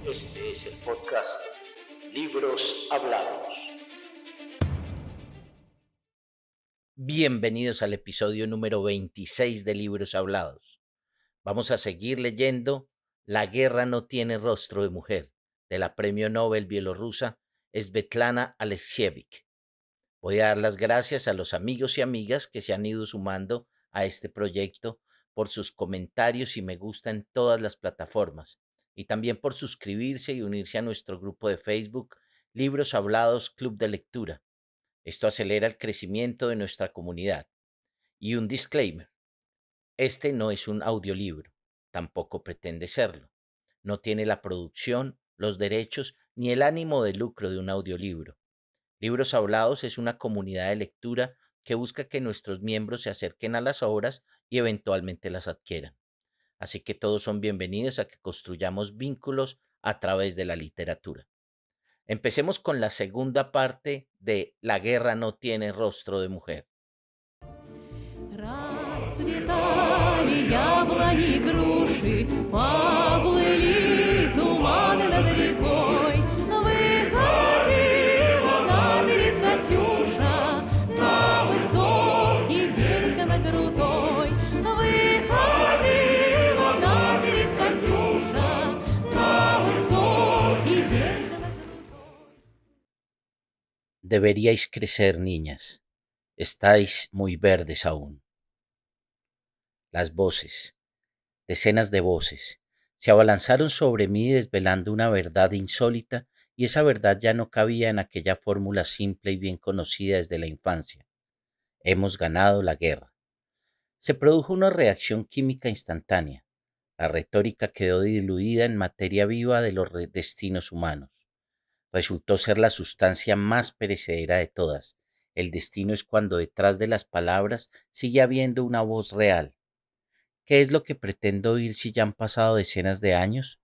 Este es el podcast Libros Hablados. Bienvenidos al episodio número 26 de Libros Hablados. Vamos a seguir leyendo La guerra no tiene rostro de mujer, de la premio Nobel bielorrusa Svetlana Alexievich. Voy a dar las gracias a los amigos y amigas que se han ido sumando a este proyecto por sus comentarios y me gusta en todas las plataformas y también por suscribirse y unirse a nuestro grupo de Facebook Libros Hablados Club de Lectura. Esto acelera el crecimiento de nuestra comunidad. Y un disclaimer, este no es un audiolibro, tampoco pretende serlo. No tiene la producción, los derechos ni el ánimo de lucro de un audiolibro. Libros Hablados es una comunidad de lectura que busca que nuestros miembros se acerquen a las obras y eventualmente las adquieran. Así que todos son bienvenidos a que construyamos vínculos a través de la literatura. Empecemos con la segunda parte de La guerra no tiene rostro de mujer. Расцветали яблони, груши, поплыли туманы над рекой. Выходила на берег Катюша, на высокий берег на крутой. Выходила на берег Катюша, на высокий берег на крутой. Deberíais crecer, niñas. Estáis muy verdes aún. Las voces, decenas de voces, se abalanzaron sobre mí desvelando una verdad insólita, y esa verdad ya no cabía en aquella fórmula simple y bien conocida desde la infancia. Hemos ganado la guerra. Se produjo una reacción química instantánea. La retórica quedó diluida en materia viva de los destinos humanos. Resultó ser la sustancia más perecedera de todas. El destino es cuando detrás de las palabras sigue habiendo una voz real. ¿Qué es lo que pretendo oír si ya han pasado decenas de años?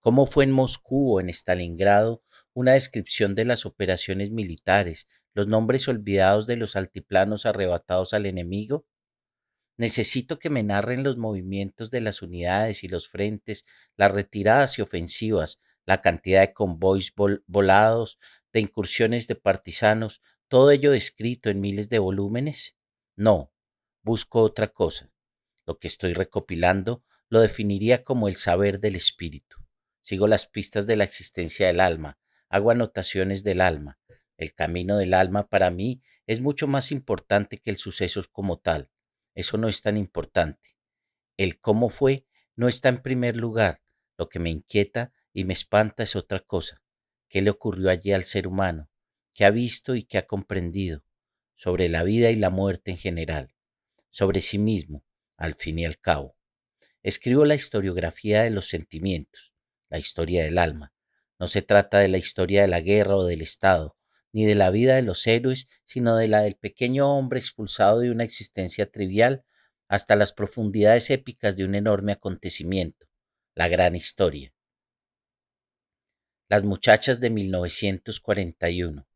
¿Cómo fue en Moscú o en Stalingrado una descripción de las operaciones militares, los nombres olvidados de los altiplanos arrebatados al enemigo? Necesito que me narren los movimientos de las unidades y los frentes, las retiradas y ofensivas, la cantidad de convoys volados, de incursiones de partisanos, todo ello descrito en miles de volúmenes. No, busco otra cosa. Lo que estoy recopilando lo definiría como el saber del espíritu. Sigo las pistas de la existencia del alma, hago anotaciones del alma. El camino del alma para mí es mucho más importante que el suceso como tal. Eso no es tan importante. El cómo fue no está en primer lugar. Lo que me inquieta y me espanta es otra cosa. ¿Qué le ocurrió allí al ser humano? ¿Qué ha visto y qué ha comprendido? Sobre la vida y la muerte en general. Sobre sí mismo, al fin y al cabo. Escribo la historiografía de los sentimientos, la historia del alma. No se trata de la historia de la guerra o del Estado, ni de la vida de los héroes, sino de la del pequeño hombre expulsado de una existencia trivial hasta las profundidades épicas de un enorme acontecimiento, la gran historia. Las muchachas de 1941.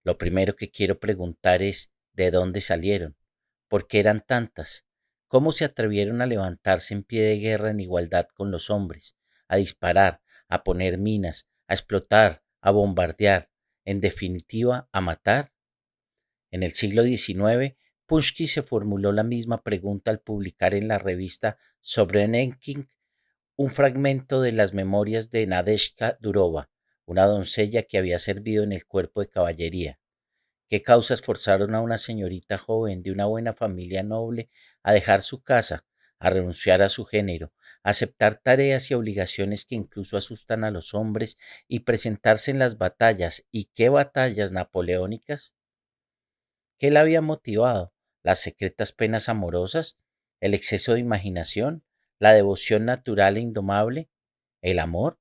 Lo primero que quiero preguntar es, ¿de dónde salieron? ¿Por qué eran tantas? ¿Cómo se atrevieron a levantarse en pie de guerra en igualdad con los hombres, a disparar, a poner minas, a explotar, a bombardear, en definitiva, a matar? En el siglo XIX, Pushkin se formuló la misma pregunta al publicar en la revista Sobrenekin un fragmento de las memorias de Nadezhda Durova, una doncella que había servido en el cuerpo de caballería. ¿Qué causas forzaron a una señorita joven de una buena familia noble a dejar su casa, a renunciar a su género, a aceptar tareas y obligaciones que incluso asustan a los hombres y presentarse en las batallas? ¿Y qué batallas napoleónicas? ¿Qué la había motivado? ¿Las secretas penas amorosas? ¿El exceso de imaginación? ¿La devoción natural e indomable? ¿El amor?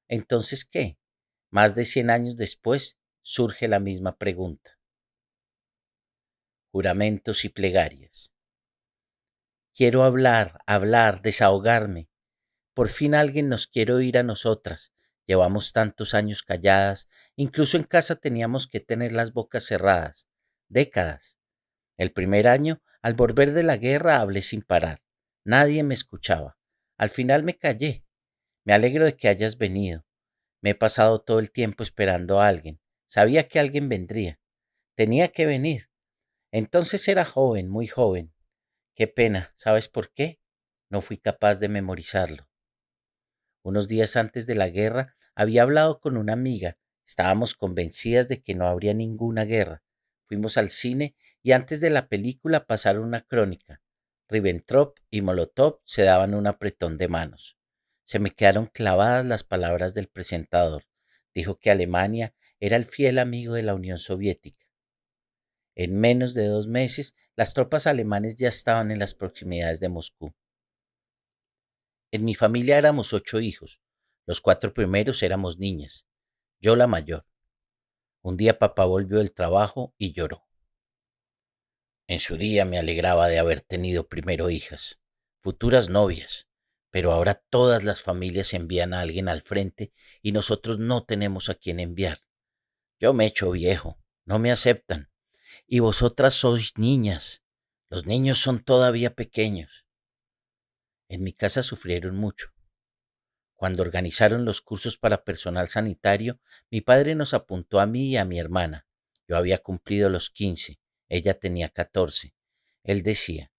Entonces, ¿qué? Más de 100 años después, surge la misma pregunta. Juramentos y plegarias. Quiero hablar, desahogarme. Por fin alguien nos quiere oír a nosotras. Llevamos tantos años calladas, incluso en casa teníamos que tener las bocas cerradas. Décadas. El primer año, al volver de la guerra, hablé sin parar. Nadie me escuchaba. Al final me callé. Me alegro de que hayas venido. Me he pasado todo el tiempo esperando a alguien. Sabía que alguien vendría. Tenía que venir. Entonces era joven, muy joven. Qué pena. ¿Sabes por qué? No fui capaz de memorizarlo. Unos días antes de la guerra había hablado con una amiga. Estábamos convencidas de que no habría ninguna guerra. Fuimos al cine y antes de la película pasaron una crónica. Ribbentrop y Molotov se daban un apretón de manos. Se me quedaron clavadas las palabras del presentador. Dijo que Alemania era el fiel amigo de la Unión Soviética. En menos de 2 meses, las tropas alemanes ya estaban en las proximidades de Moscú. En mi familia éramos 8 hijos. Los 4 primeros éramos niñas. Yo la mayor. Un día papá volvió del trabajo y lloró. En su día me alegraba de haber tenido primero hijas, futuras novias, pero ahora todas las familias envían a alguien al frente y nosotros no tenemos a quién enviar. Yo me echo viejo, no me aceptan. Y vosotras sois niñas. Los niños son todavía pequeños. En mi casa sufrieron mucho. Cuando organizaron los cursos para personal sanitario, mi padre nos apuntó a mí y a mi hermana. Yo había cumplido los 15, ella tenía 14. Él decía,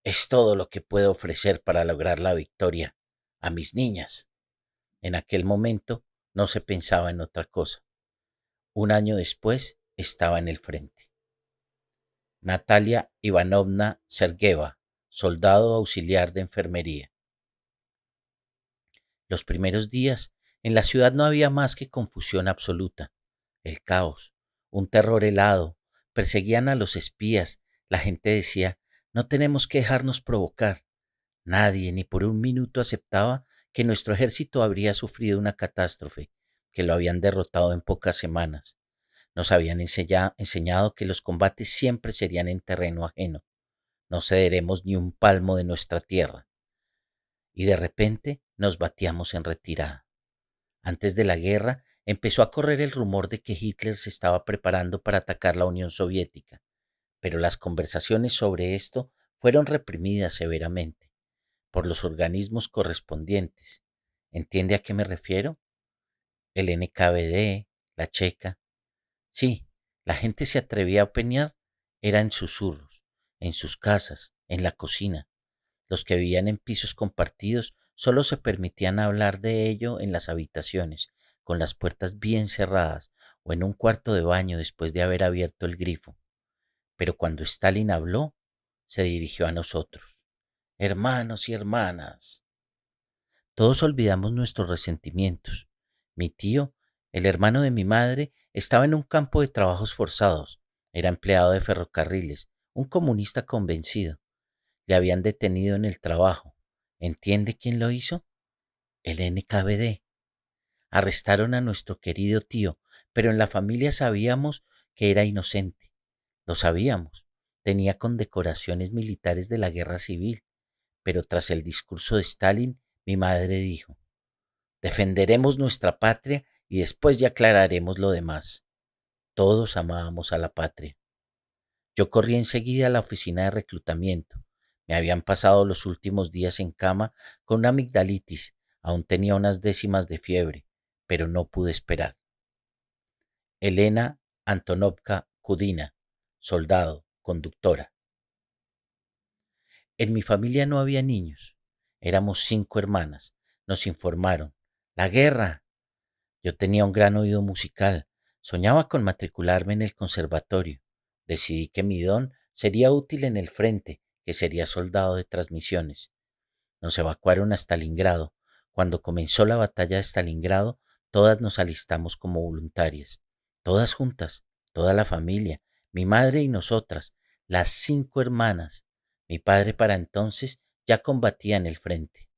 es todo lo que puedo ofrecer para lograr la victoria a mis niñas. En aquel momento no se pensaba en otra cosa. Un año después estaba en el frente. Natalia Ivanovna Sergeva, soldado auxiliar de enfermería. Los primeros días, en la ciudad no había más que confusión absoluta, el caos, un terror helado, perseguían a los espías, la gente decía, no tenemos que dejarnos provocar. Nadie ni por un minuto aceptaba que nuestro ejército habría sufrido una catástrofe, que lo habían derrotado en pocas semanas. Nos habían enseñado que los combates siempre serían en terreno ajeno. No cederemos ni un palmo de nuestra tierra. Y de repente nos batíamos en retirada. Antes de la guerra empezó a correr el rumor de que Hitler se estaba preparando para atacar la Unión Soviética, pero las conversaciones sobre esto fueron reprimidas severamente por los organismos correspondientes. ¿Entiende a qué me refiero? El NKVD, la Checa. Sí, la gente se atrevía a opinar, era en susurros, en sus casas, en la cocina. Los que vivían en pisos compartidos solo se permitían hablar de ello en las habitaciones, con las puertas bien cerradas o en un cuarto de baño después de haber abierto el grifo. Pero cuando Stalin habló, se dirigió a nosotros. Hermanos y hermanas. Todos olvidamos nuestros resentimientos. Mi tío, el hermano de mi madre, estaba en un campo de trabajos forzados. Era empleado de ferrocarriles, un comunista convencido. Le habían detenido en el trabajo. ¿Entiende quién lo hizo? El NKVD. Arrestaron a nuestro querido tío, pero en la familia sabíamos que era inocente. Lo sabíamos. Tenía condecoraciones militares de la guerra civil. Pero tras el discurso de Stalin, mi madre dijo, defenderemos nuestra patria y después ya aclararemos lo demás. Todos amábamos a la patria. Yo corrí enseguida a la oficina de reclutamiento. Me habían pasado los últimos días en cama con una amigdalitis. Aún tenía unas décimas de fiebre, pero no pude esperar. Elena Antonovka Kudina, soldado, conductora. En mi familia no había niños. Éramos 5 hermanas. Nos informaron. ¡La guerra! Yo tenía un gran oído musical. Soñaba con matricularme en el conservatorio. Decidí que mi don sería útil en el frente, que sería soldado de transmisiones. Nos evacuaron a Stalingrado. Cuando comenzó la batalla de Stalingrado, todas nos alistamos como voluntarias. Todas juntas, toda la familia, mi madre y nosotras, las 5 hermanas. Mi padre para entonces ya combatía en el frente.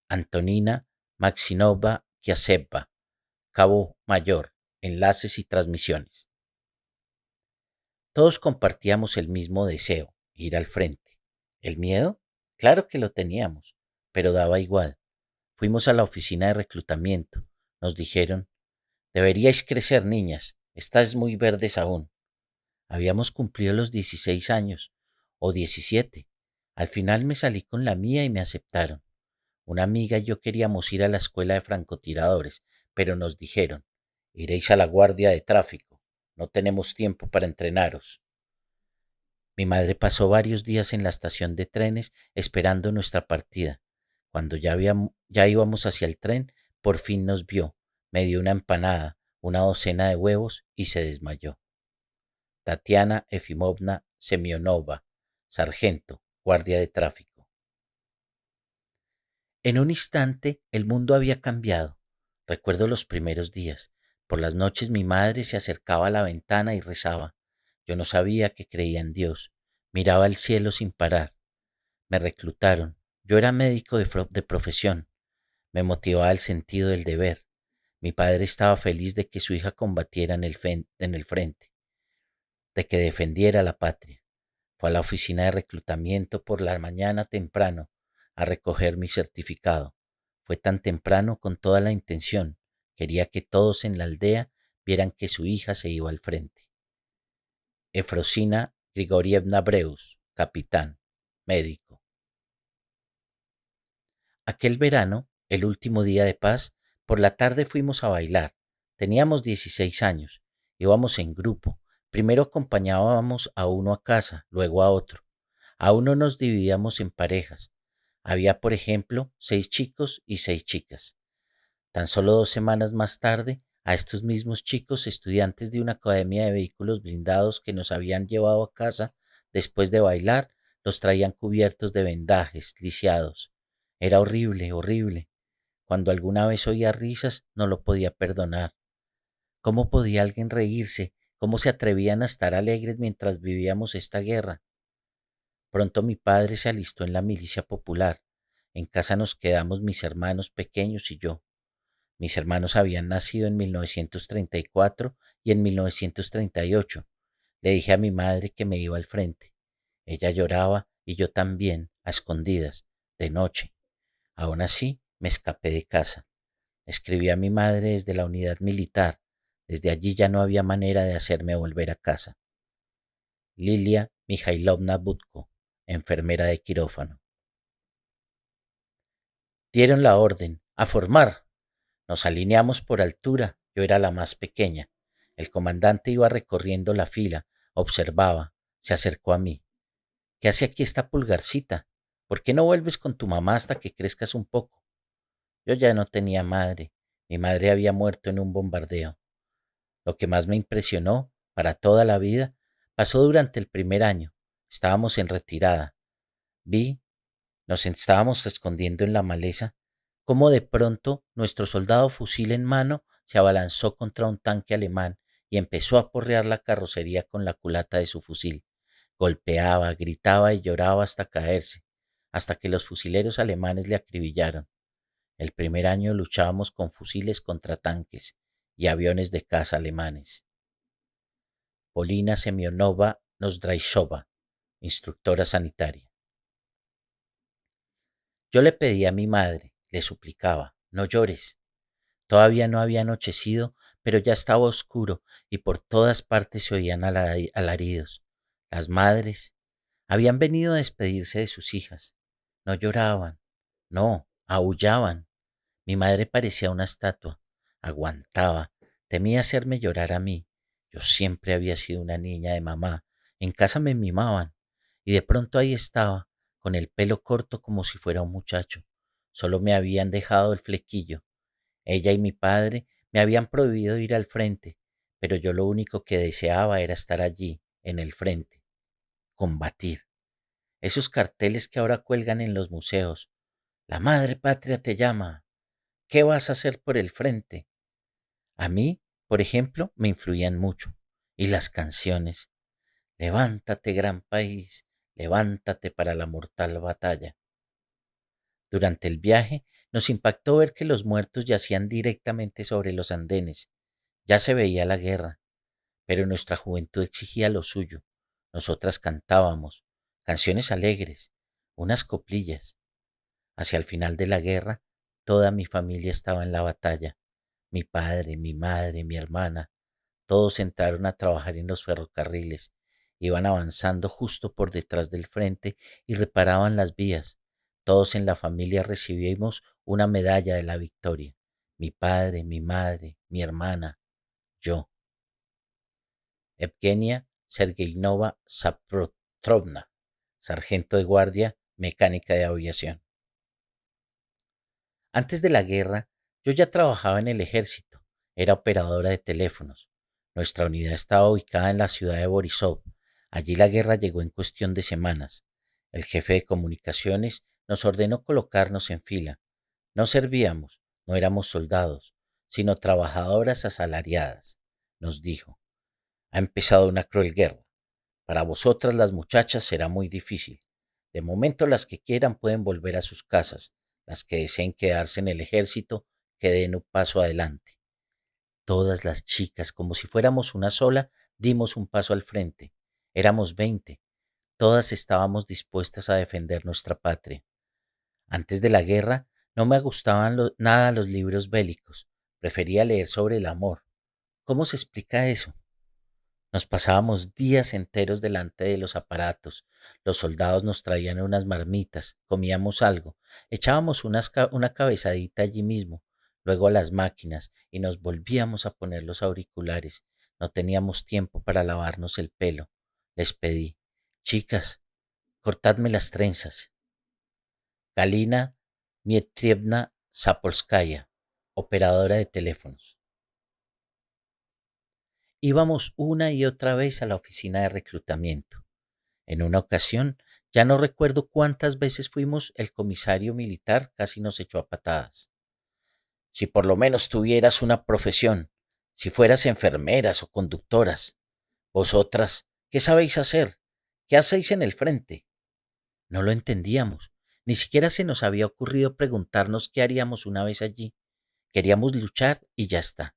Antonina Maximova Kiaseva, cabo mayor, enlaces y transmisiones. Todos compartíamos el mismo deseo, ir al frente. ¿El miedo? Claro que lo teníamos, pero daba igual. Fuimos a la oficina de reclutamiento. Nos dijeron, deberíais crecer, niñas, estáis muy verdes aún. Habíamos cumplido los 16 años, o 17. Al final me salí con la mía y me aceptaron. Una amiga y yo queríamos ir a la escuela de francotiradores, pero nos dijeron, iréis a la guardia de tráfico, no tenemos tiempo para entrenaros. Mi madre pasó varios días en la estación de trenes esperando nuestra partida. Cuando ya íbamos hacia el tren, por fin nos vio, me dio una empanada, una docena de huevos y se desmayó. Tatiana Efimovna Semionova, sargento, guardia de tráfico. En un instante el mundo había cambiado. Recuerdo los primeros días. Por las noches mi madre se acercaba a la ventana y rezaba. Yo no sabía que creía en Dios. Miraba al cielo sin parar. Me reclutaron. Yo era médico de profesión. Me motivaba el sentido del deber. Mi padre estaba feliz de que su hija combatiera en el frente, de que defendiera la patria. Fue a la oficina de reclutamiento por la mañana temprano a recoger mi certificado. Fue tan temprano con toda la intención. Quería que todos en la aldea vieran que su hija se iba al frente. Efrosina Grigorievna Breus, capitán, médico. Aquel verano, el último día de paz, por la tarde fuimos a bailar. Teníamos 16 años. Íbamos en grupo. Primero acompañábamos a uno a casa, luego a otro. A uno nos dividíamos en parejas. Había, por ejemplo, 6 chicos y 6 chicas. Tan solo 2 semanas más tarde, a estos mismos chicos, estudiantes de una academia de vehículos blindados que nos habían llevado a casa después de bailar, los traían cubiertos de vendajes, lisiados. Era horrible, horrible. Cuando alguna vez oía risas, no lo podía perdonar. ¿Cómo podía alguien reírse? ¿Cómo se atrevían a estar alegres mientras vivíamos esta guerra? Pronto mi padre se alistó en la milicia popular. En casa nos quedamos mis hermanos pequeños y yo. Mis hermanos habían nacido en 1934 y en 1938. Le dije a mi madre que me iba al frente. Ella lloraba y yo también, a escondidas, de noche. Aún así, me escapé de casa. Escribí a mi madre desde la unidad militar. Desde allí ya no había manera de hacerme volver a casa. Lilia Mikhailovna Butko, enfermera de quirófano. Dieron la orden, a formar. Nos alineamos por altura, yo era la más pequeña. El comandante iba recorriendo la fila, observaba, se acercó a mí. ¿Qué hace aquí esta pulgarcita? ¿Por qué no vuelves con tu mamá hasta que crezcas un poco? Yo ya no tenía madre, mi madre había muerto en un bombardeo. Lo que más me impresionó, para toda la vida, pasó durante el primer año. Estábamos en retirada. Vi, nos estábamos escondiendo en la maleza, cómo de pronto nuestro soldado fusil en mano se abalanzó contra un tanque alemán y empezó a porrear la carrocería con la culata de su fusil. Golpeaba, gritaba y lloraba hasta caerse, hasta que los fusileros alemanes le acribillaron. El primer año luchábamos con fusiles contra tanques y aviones de caza alemanes. Polina Semionova Nozdraishova, instructora sanitaria. Yo le pedí a mi madre, le suplicaba, no llores. Todavía no había anochecido, pero ya estaba oscuro y por todas partes se oían alaridos. Las madres habían venido a despedirse de sus hijas. No lloraban, no, aullaban. Mi madre parecía una estatua, aguantaba, temía hacerme llorar a mí. Yo siempre había sido una niña de mamá, en casa me mimaban, y de pronto ahí estaba, con el pelo corto como si fuera un muchacho. Solo me habían dejado el flequillo. Ella y mi padre me habían prohibido ir al frente, pero yo lo único que deseaba era estar allí, en el frente, combatir. Esos carteles que ahora cuelgan en los museos. La madre patria te llama. ¿Qué vas a hacer por el frente? A mí, por ejemplo, me influían mucho. Y las canciones. Levántate, gran país, levántate para la mortal batalla. Durante el viaje nos impactó ver que los muertos yacían directamente sobre los andenes. Ya se veía la guerra, pero nuestra juventud exigía lo suyo. Nosotras cantábamos canciones alegres, unas coplillas. Hacia el final de la guerra, toda mi familia estaba en la batalla. Mi padre, mi madre, mi hermana, todos entraron a trabajar en los ferrocarriles. Iban avanzando justo por detrás del frente y reparaban las vías. Todos en la familia recibimos una medalla de la victoria. Mi padre, mi madre, mi hermana, yo. Evgenia Sergeyevna Zapotrovna, sargento de guardia, mecánica de aviación. Antes de la guerra, yo ya trabajaba en el ejército. Era operadora de teléfonos. Nuestra unidad estaba ubicada en la ciudad de Borisov. Allí la guerra llegó en cuestión de semanas. El jefe de comunicaciones nos ordenó colocarnos en fila. No servíamos, no éramos soldados, sino trabajadoras asalariadas. Nos dijo, ha empezado una cruel guerra. Para vosotras las muchachas será muy difícil. De momento las que quieran pueden volver a sus casas. Las que deseen quedarse en el ejército, que den un paso adelante. Todas las chicas, como si fuéramos una sola, dimos un paso al frente. Éramos 20. Todas estábamos dispuestas a defender nuestra patria. Antes de la guerra no me gustaban nada los libros bélicos. Prefería leer sobre el amor. ¿Cómo se explica eso? Nos pasábamos días enteros delante de los aparatos. Los soldados nos traían unas marmitas, comíamos algo, echábamos una cabezadita allí mismo, luego a las máquinas y nos volvíamos a poner los auriculares. No teníamos tiempo para lavarnos el pelo. Les pedí, chicas, cortadme las trenzas. Galina Dmitrievna Zapolskaya, operadora de teléfonos. Íbamos una y otra vez a la oficina de reclutamiento. En una ocasión, ya no recuerdo cuántas veces fuimos, el comisario militar casi nos echó a patadas. Si por lo menos tuvieras una profesión, si fueras enfermeras o conductoras, vosotras, ¿qué sabéis hacer? ¿Qué hacéis en el frente? No lo entendíamos. Ni siquiera se nos había ocurrido preguntarnos qué haríamos una vez allí. Queríamos luchar y ya está.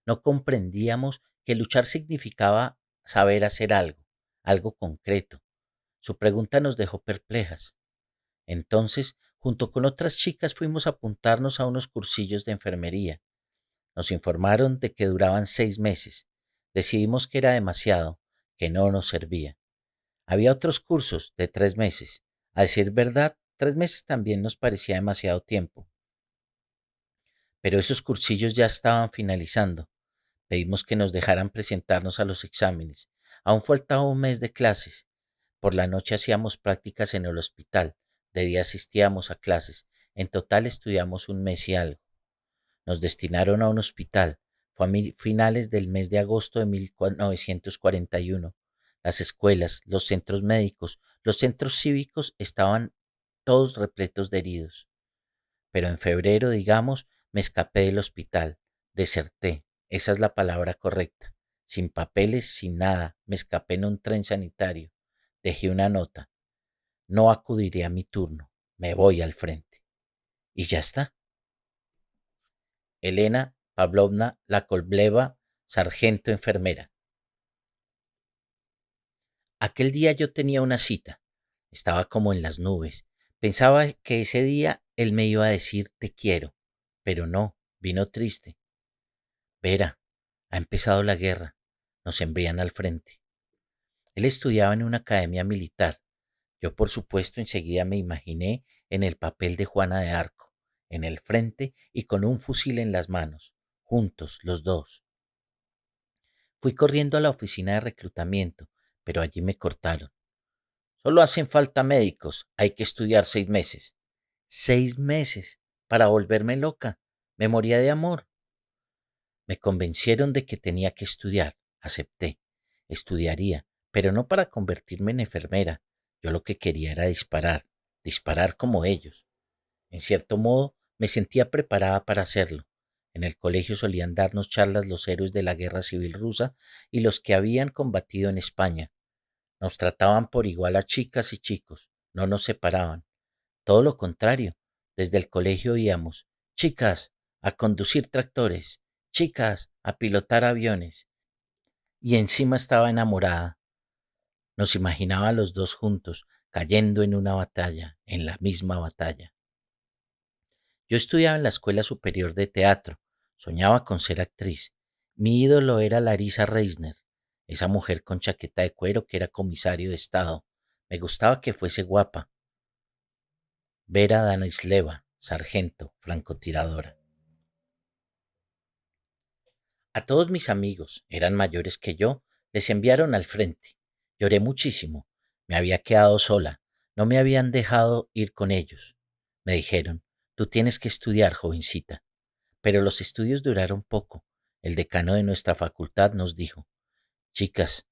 No comprendíamos que luchar significaba saber hacer algo, algo concreto. Su pregunta nos dejó perplejas. Entonces, junto con otras chicas, fuimos a apuntarnos a unos cursillos de enfermería. Nos informaron de que duraban 6 meses. Decidimos que era demasiado, que no nos servía. Había otros cursos de 3 meses. A decir verdad, 3 meses también nos parecía demasiado tiempo. Pero esos cursillos ya estaban finalizando. Pedimos que nos dejaran presentarnos a los exámenes. Aún faltaba un mes de clases. Por la noche hacíamos prácticas en el hospital. De día asistíamos a clases. En total estudiamos un mes y algo. Nos destinaron a un hospital. Fue a finales del mes de agosto de 1941. Las escuelas, los centros médicos, los centros cívicos estaban todos repletos de heridos. Pero en febrero, digamos, me escapé del hospital. Deserté. Esa es la palabra correcta. Sin papeles, sin nada. Me escapé en un tren sanitario. Dejé una nota. No acudiré a mi turno. Me voy al frente. Y ya está. Elena Pavlovna Lakobleva, sargento enfermera. Aquel día yo tenía una cita. Estaba como en las nubes. Pensaba que ese día él me iba a decir te quiero, pero no, vino triste. Vera, ha empezado la guerra. Nos envían al frente. Él estudiaba en una academia militar. Yo, por supuesto, enseguida me imaginé en el papel de Juana de Arco, en el frente y con un fusil en las manos, juntos los dos. Fui corriendo a la oficina de reclutamiento, pero allí me cortaron. Solo hacen falta médicos, hay que estudiar 6 meses. 6 meses para volverme loca. Me moría de amor. Me convencieron de que tenía que estudiar. Acepté. Estudiaría, pero no para convertirme en enfermera. Yo lo que quería era disparar, disparar como ellos. En cierto modo, me sentía preparada para hacerlo. En el colegio solían darnos charlas los héroes de la Guerra Civil Rusa y los que habían combatido en España. Nos trataban por igual a chicas y chicos, no nos separaban. Todo lo contrario, desde el colegio oíamos, chicas, a conducir tractores, chicas, a pilotar aviones. Y encima estaba enamorada. Nos imaginaba a los dos juntos, cayendo en una batalla, en la misma batalla. Yo estudiaba en la Escuela Superior de Teatro, soñaba con ser actriz. Mi ídolo era Larisa Reisner, esa mujer con chaqueta de cuero que era comisario de Estado. Me gustaba que fuese guapa. Vera Danisleva, sargento, francotiradora. A todos mis amigos, eran mayores que yo, les enviaron al frente. Lloré muchísimo. Me había quedado sola. No me habían dejado ir con ellos. Me dijeron, tú tienes que estudiar, jovencita. Pero los estudios duraron poco. El decano de nuestra facultad nos dijo, chicas,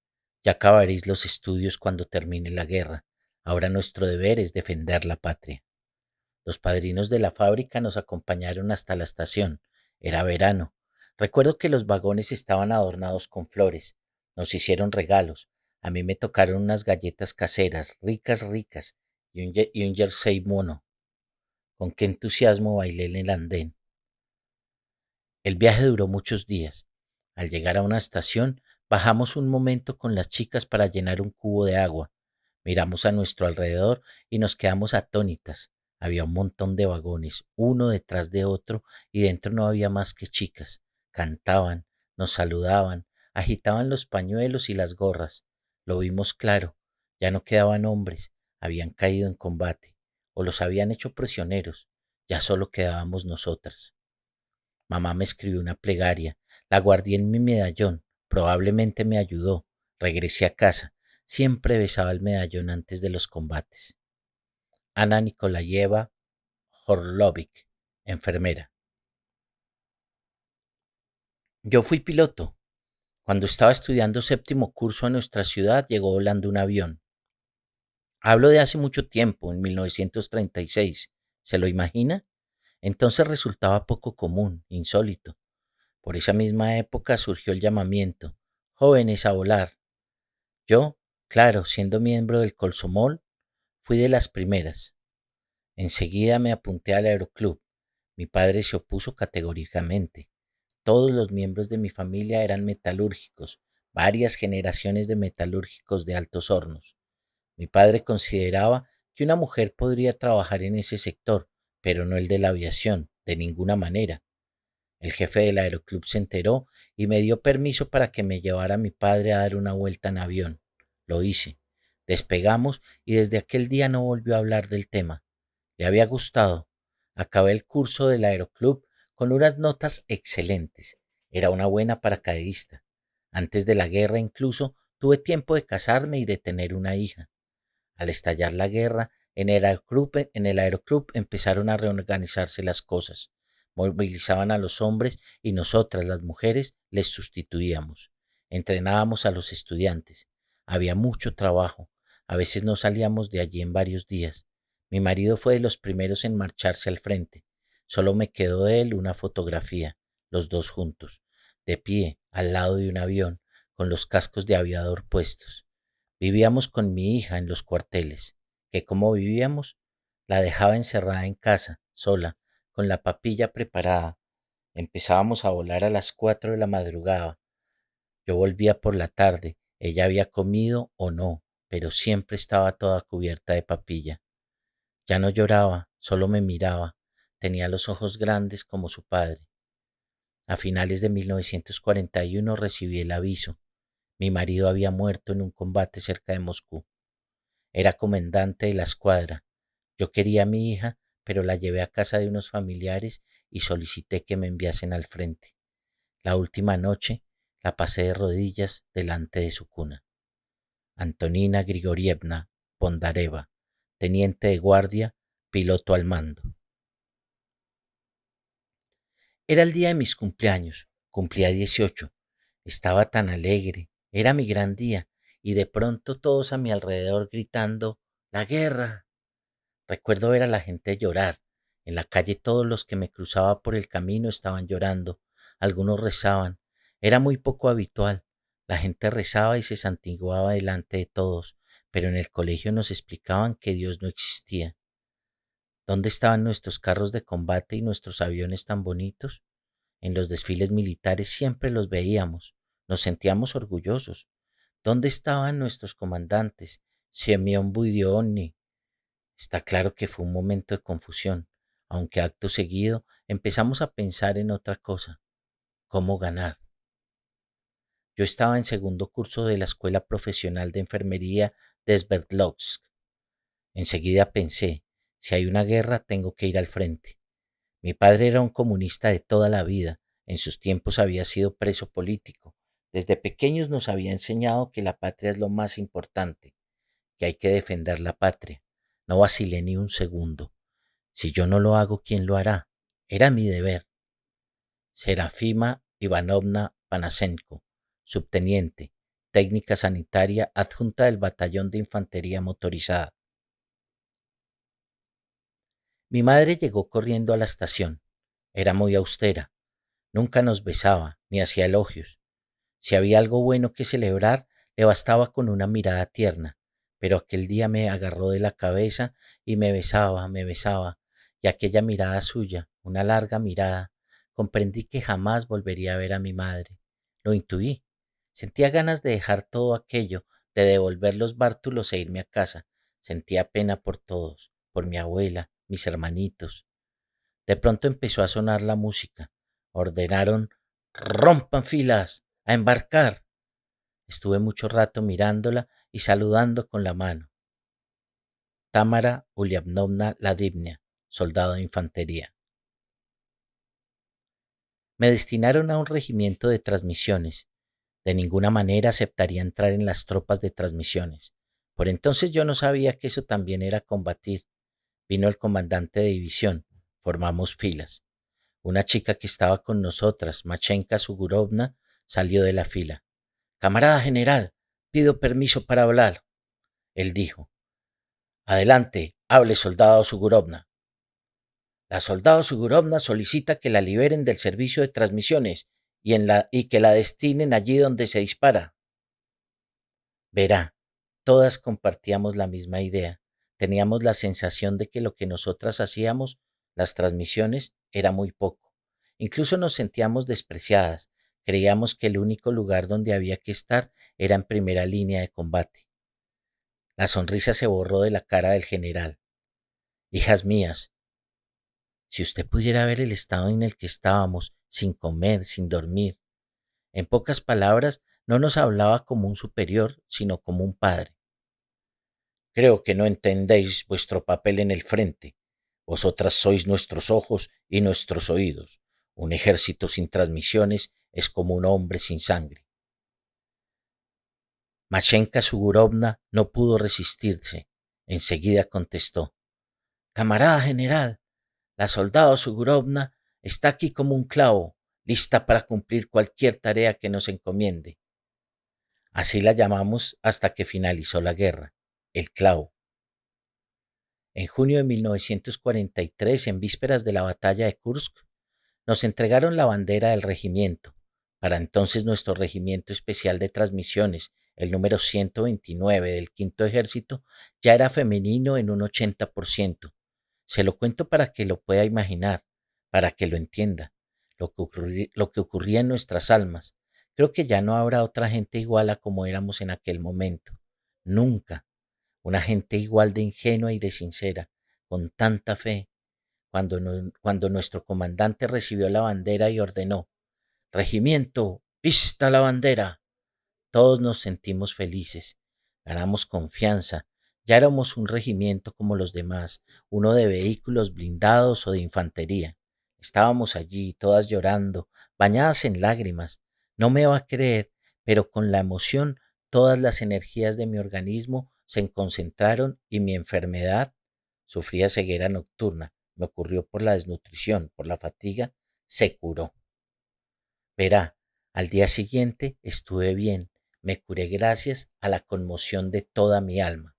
ya acabaréis los estudios cuando termine la guerra. Ahora nuestro deber es defender la patria. Los padrinos de la fábrica nos acompañaron hasta la estación. Era verano. Recuerdo que los vagones estaban adornados con flores. Nos hicieron regalos. A mí me tocaron unas galletas caseras, ricas, ricas, y un jersey mono. Con qué entusiasmo bailé en el andén. El viaje duró muchos días. Al llegar a una estación, bajamos un momento con las chicas para llenar un cubo de agua. Miramos a nuestro alrededor y nos quedamos atónitas. Había un montón de vagones, uno detrás de otro, y dentro no había más que chicas. Cantaban, nos saludaban, agitaban los pañuelos y las gorras. Lo vimos claro, ya no quedaban hombres, habían caído en combate, o los habían hecho prisioneros, ya solo quedábamos nosotras. Mamá me escribió una plegaria, la guardé en mi medallón, probablemente me ayudó. Regresé a casa, siempre besaba el medallón antes de los combates. Ana Nikolayeva Horlovic, enfermera. Yo fui piloto. Cuando estaba estudiando séptimo curso en nuestra ciudad, llegó volando un avión. Hablo de hace mucho tiempo, en 1936. ¿Se lo imagina? Entonces resultaba poco común, insólito. Por esa misma época surgió el llamamiento, jóvenes a volar. Yo, claro, siendo miembro del Komsomol, fui de las primeras. Enseguida me apunté al aeroclub. Mi padre se opuso categóricamente. Todos los miembros de mi familia eran metalúrgicos, varias generaciones de metalúrgicos de altos hornos. Mi padre consideraba que una mujer podría trabajar en ese sector, pero no el de la aviación, de ninguna manera. El jefe del aeroclub se enteró y me dio permiso para que me llevara a mi padre a dar una vuelta en avión. Lo hice. Despegamos y desde aquel día no volvió a hablar del tema. Le había gustado. Acabé el curso del aeroclub con unas notas excelentes. Era una buena paracaidista. Antes de la guerra incluso tuve tiempo de casarme y de tener una hija. Al estallar la guerra, en el aeroclub empezaron a reorganizarse las cosas. Movilizaban a los hombres y nosotras, las mujeres, les sustituíamos. Entrenábamos a los estudiantes. Había mucho trabajo. A veces no salíamos de allí en varios días. Mi marido fue de los primeros en marcharse al frente. Solo me quedó de él una fotografía, los dos juntos, de pie, al lado de un avión, con los cascos de aviador puestos. Vivíamos con mi hija en los cuarteles, que como vivíamos, la dejaba encerrada en casa, sola, con la papilla preparada. Empezábamos a volar a las 4 de la madrugada. Yo volvía por la tarde, ella había comido o no, pero siempre estaba toda cubierta de papilla. Ya no lloraba, solo me miraba, tenía los ojos grandes como su padre. A finales de 1941 recibí el aviso. Mi marido había muerto en un combate cerca de Moscú. Era comandante de la escuadra. Yo quería a mi hija, pero la llevé a casa de unos familiares y solicité que me enviasen al frente. La última noche la pasé de rodillas delante de su cuna. Antonina Grigorievna Bondareva, teniente de guardia, piloto al mando. Era el día de mis cumpleaños, cumplía 18. Estaba tan alegre, era mi gran día, y de pronto todos a mi alrededor gritando, ¡La guerra! Recuerdo ver a la gente llorar. En la calle todos los que me cruzaba por el camino estaban llorando. Algunos rezaban. Era muy poco habitual. La gente rezaba y se santiguaba delante de todos, pero en el colegio nos explicaban que Dios no existía. ¿Dónde estaban nuestros carros de combate y nuestros aviones tan bonitos? En los desfiles militares siempre los veíamos. Nos sentíamos orgullosos. ¿Dónde estaban nuestros comandantes? Simeón Budionni. Está claro que fue un momento de confusión, aunque acto seguido empezamos a pensar en otra cosa, cómo ganar. Yo estaba en segundo curso de la Escuela Profesional de Enfermería de Sverdlovsk. Enseguida pensé, Si hay una guerra, tengo que ir al frente. Mi padre era un comunista de toda la vida. En sus tiempos había sido preso político. Desde pequeños nos había enseñado que la patria es lo más importante, que hay que defender la patria. No vacilé ni un segundo. Si yo no lo hago, ¿quién lo hará? Era mi deber. Serafima Ivanovna Panasenko, subteniente, técnica sanitaria adjunta del Batallón de Infantería Motorizada. Mi madre llegó corriendo a la estación. Era muy austera. Nunca nos besaba ni hacía elogios. Si había algo bueno que celebrar, le bastaba con una mirada tierna, pero aquel día me agarró de la cabeza y me besaba, y aquella mirada suya, una larga mirada, comprendí que jamás volvería a ver a mi madre. Lo intuí. Sentía ganas de dejar todo aquello, de devolver los bártulos e irme a casa. Sentía pena por todos, por mi abuela, mis hermanitos. De pronto empezó a sonar la música. Ordenaron: rompan filas, a embarcar. Estuve mucho rato mirándola y saludando con la mano. Támara Ulianovna Ladivnia, soldado de infantería. Me destinaron a un regimiento de transmisiones. De ninguna manera aceptaría entrar en las tropas de transmisiones. Por entonces yo no sabía que eso también era combatir. Vino el comandante de división. Formamos filas. Una chica que estaba con nosotras, Machenka Sugurovna, salió de la fila. Camarada general, pido permiso para hablar. Él dijo: adelante, hable, soldado Sugurovna. La soldado Sugurovna solicita que la liberen del servicio de transmisiones y que la destinen allí donde se dispara. Verá, todas compartíamos la misma idea. Teníamos la sensación de que lo que nosotras hacíamos, las transmisiones, era muy poco. Incluso nos sentíamos despreciadas. Creíamos que el único lugar donde había que estar era en primera línea de combate. La sonrisa se borró de la cara del general. Hijas mías, si usted pudiera ver el estado en el que estábamos, sin comer, sin dormir. En pocas palabras, no nos hablaba como un superior, sino como un padre. Creo que no entendéis vuestro papel en el frente. Vosotras sois nuestros ojos y nuestros oídos. Un ejército sin transmisiones es como un hombre sin sangre. Mashenka Sugurovna no pudo resistirse. Enseguida contestó: camarada general, la soldado Sugurovna está aquí como un clavo, lista para cumplir cualquier tarea que nos encomiende. Así la llamamos hasta que finalizó la guerra, el clavo. En junio de 1943, en vísperas de la batalla de Kursk, nos entregaron la bandera del regimiento. Para entonces nuestro regimiento especial de transmisiones, el número 129 del Quinto Ejército, ya era femenino en un 80%. Se lo cuento para que lo pueda imaginar, para que lo entienda, lo que ocurría en nuestras almas. Creo que ya no habrá otra gente igual a como éramos en aquel momento. Nunca. Una gente igual de ingenua y de sincera, con tanta fe. Cuando nuestro comandante recibió la bandera y ordenó: regimiento, vista la bandera. Todos nos sentimos felices, ganamos confianza, ya éramos un regimiento como los demás, uno de vehículos blindados o de infantería. Estábamos allí, todas llorando, bañadas en lágrimas. No me va a creer, pero con la emoción todas las energías de mi organismo se concentraron y mi enfermedad, sufría ceguera nocturna, me ocurrió por la desnutrición, por la fatiga, se curó. Verá, al día siguiente estuve bien, me curé gracias a la conmoción de toda mi alma.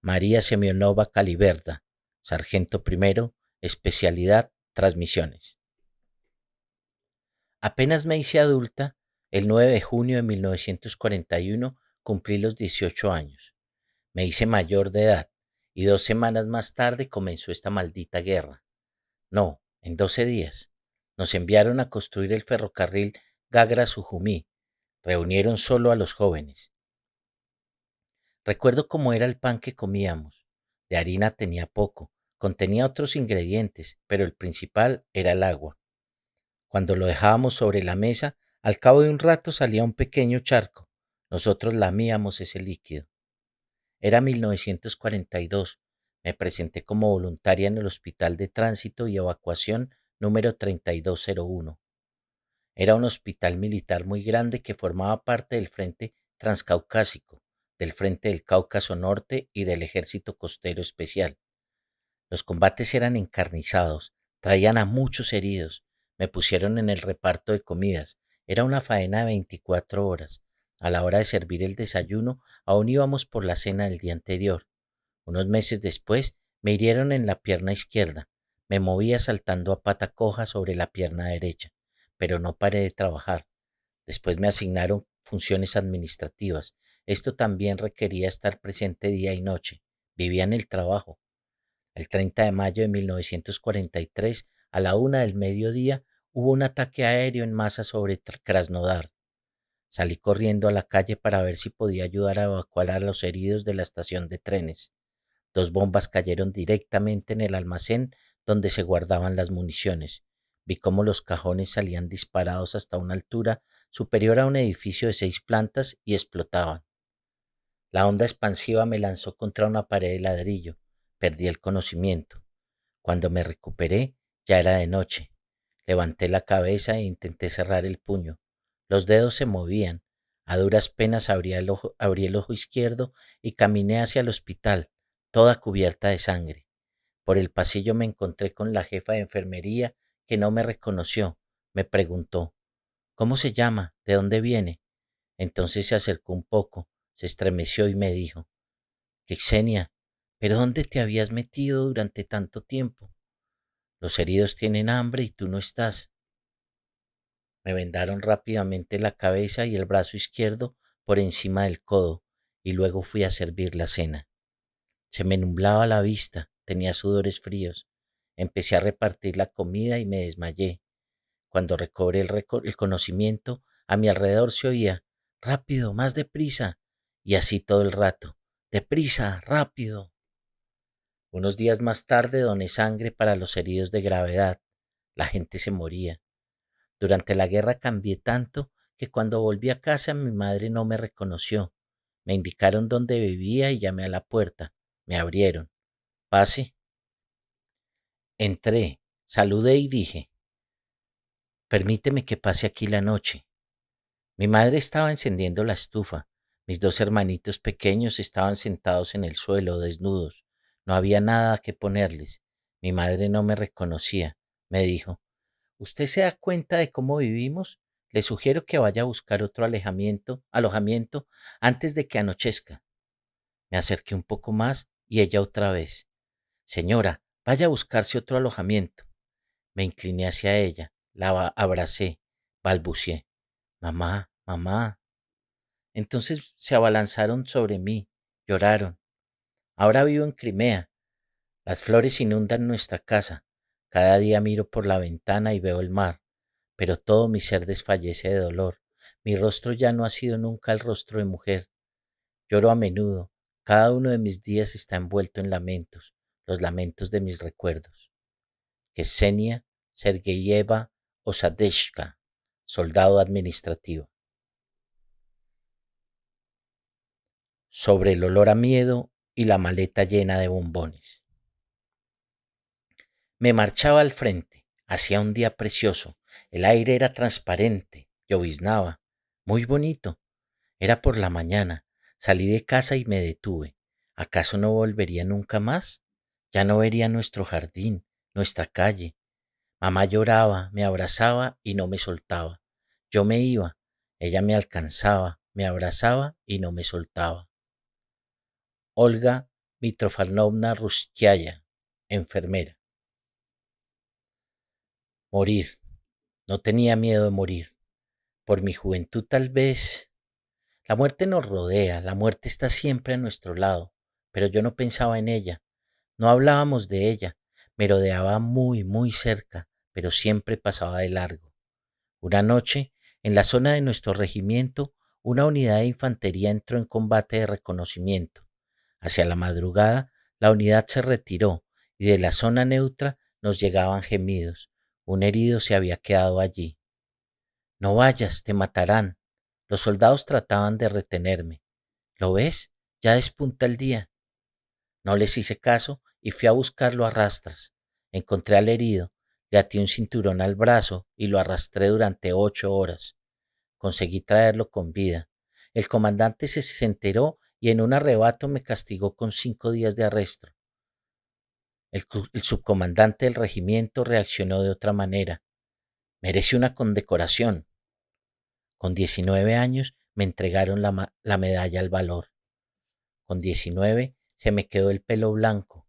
María Semionova Caliberda, sargento primero, especialidad transmisiones. Apenas me hice adulta, el 9 de junio de 1941 cumplí los 18 años. Me hice mayor de edad y 2 semanas más tarde comenzó esta maldita guerra. No, en 12 días. Nos enviaron a construir el ferrocarril Gagra-Sujumí. Reunieron solo a los jóvenes. Recuerdo cómo era el pan que comíamos. De harina tenía poco, contenía otros ingredientes, pero el principal era el agua. Cuando lo dejábamos sobre la mesa, al cabo de un rato salía un pequeño charco. Nosotros lamíamos ese líquido. Era 1942. Me presenté como voluntaria en el Hospital de Tránsito y Evacuación número 3201. Era un hospital militar muy grande que formaba parte del Frente Transcaucásico, del Frente del Cáucaso Norte y del Ejército Costero Especial. Los combates eran encarnizados, traían a muchos heridos, me pusieron en el reparto de comidas, era una faena de 24 horas. A la hora de servir el desayuno, aún íbamos por la cena del día anterior. Unos meses después, me hirieron en la pierna izquierda. Me movía saltando a pata coja sobre la pierna derecha, pero no paré de trabajar. Después me asignaron funciones administrativas. Esto también requería estar presente día y noche. Vivía en el trabajo. El 30 de mayo de 1943, a la 1 del mediodía, hubo un ataque aéreo en masa sobre Krasnodar. Salí corriendo a la calle para ver si podía ayudar a evacuar a los heridos de la estación de trenes. 2 bombas cayeron directamente en el almacén donde se guardaban las municiones. Vi cómo los cajones salían disparados hasta una altura superior a un edificio de 6 plantas y explotaban. La onda expansiva me lanzó contra una pared de ladrillo. Perdí el conocimiento. Cuando me recuperé, ya era de noche. Levanté la cabeza e intenté cerrar el puño. Los dedos se movían. A duras penas abrí el ojo izquierdo y caminé hacia el hospital, toda cubierta de sangre. Por el pasillo me encontré con la jefa de enfermería, que no me reconoció. Me preguntó: ¿cómo se llama? ¿De dónde viene? Entonces se acercó un poco, se estremeció y me dijo: Xenia, ¿pero dónde te habías metido durante tanto tiempo? Los heridos tienen hambre y tú no estás. Me vendaron rápidamente la cabeza y el brazo izquierdo por encima del codo, y luego fui a servir la cena. Se me nublaba la vista, tenía sudores fríos. Empecé a repartir la comida y me desmayé. Cuando recobré el conocimiento, a mi alrededor se oía: rápido, más deprisa, y así todo el rato: deprisa, rápido. Unos días más tarde doné sangre para los heridos de gravedad. La gente se moría. Durante la guerra cambié tanto que cuando volví a casa mi madre no me reconoció. Me indicaron dónde vivía y llamé a la puerta. Me abrieron. Pase. Entré, saludé y dije: permíteme que pase aquí la noche. Mi madre estaba encendiendo la estufa. Mis 2 hermanitos pequeños estaban sentados en el suelo, desnudos. No había nada que ponerles. Mi madre no me reconocía. Me dijo: ¿usted se da cuenta de cómo vivimos? Le sugiero que vaya a buscar otro alojamiento antes de que anochezca. Me acerqué un poco más y ella otra vez: señora, vaya a buscarse otro alojamiento. Me incliné hacia ella, abracé, balbuceé: mamá, mamá. Entonces se abalanzaron sobre mí, lloraron. Ahora vivo en Crimea. Las flores inundan nuestra casa. Cada día miro por la ventana y veo el mar, pero todo mi ser desfallece de dolor. Mi rostro ya no ha sido nunca el rostro de mujer. Lloro a menudo. Cada uno de mis días está envuelto en lamentos, los lamentos de mis recuerdos. Ksenia Sergeyeva Osadeshka, soldado administrativo. Sobre el olor a miedo y la maleta llena de bombones. Me marchaba al frente. Hacía un día precioso. El aire era transparente, lloviznaba, muy bonito. Era por la mañana. Salí de casa y me detuve. ¿Acaso no volvería nunca más? Ya no vería nuestro jardín, nuestra calle. Mamá lloraba, me abrazaba y no me soltaba. Yo me iba, ella me alcanzaba, me abrazaba y no me soltaba. Olga Mitrofanovna Ruskaya, enfermera. Morir. No tenía miedo de morir. Por mi juventud tal vez. La muerte nos rodea, la muerte está siempre a nuestro lado, pero yo no pensaba en ella, no hablábamos de ella, me rodeaba muy, muy cerca, pero siempre pasaba de largo. Una noche, en la zona de nuestro regimiento, una unidad de infantería entró en combate de reconocimiento. Hacia la madrugada, la unidad se retiró y de la zona neutra nos llegaban gemidos. Un herido se había quedado allí. No vayas, te matarán. Los soldados trataban de retenerme. ¿Lo ves? Ya despunta el día. No les hice caso y fui a buscarlo a rastras. Encontré al herido, le até un cinturón al brazo y lo arrastré durante 8 horas. Conseguí traerlo con vida. El comandante se enteró y en un arrebato me castigó con 5 días de arresto. El subcomandante del regimiento reaccionó de otra manera. Merece una condecoración. Con 19 años me entregaron la medalla al valor. Con 19 se me quedó el pelo blanco.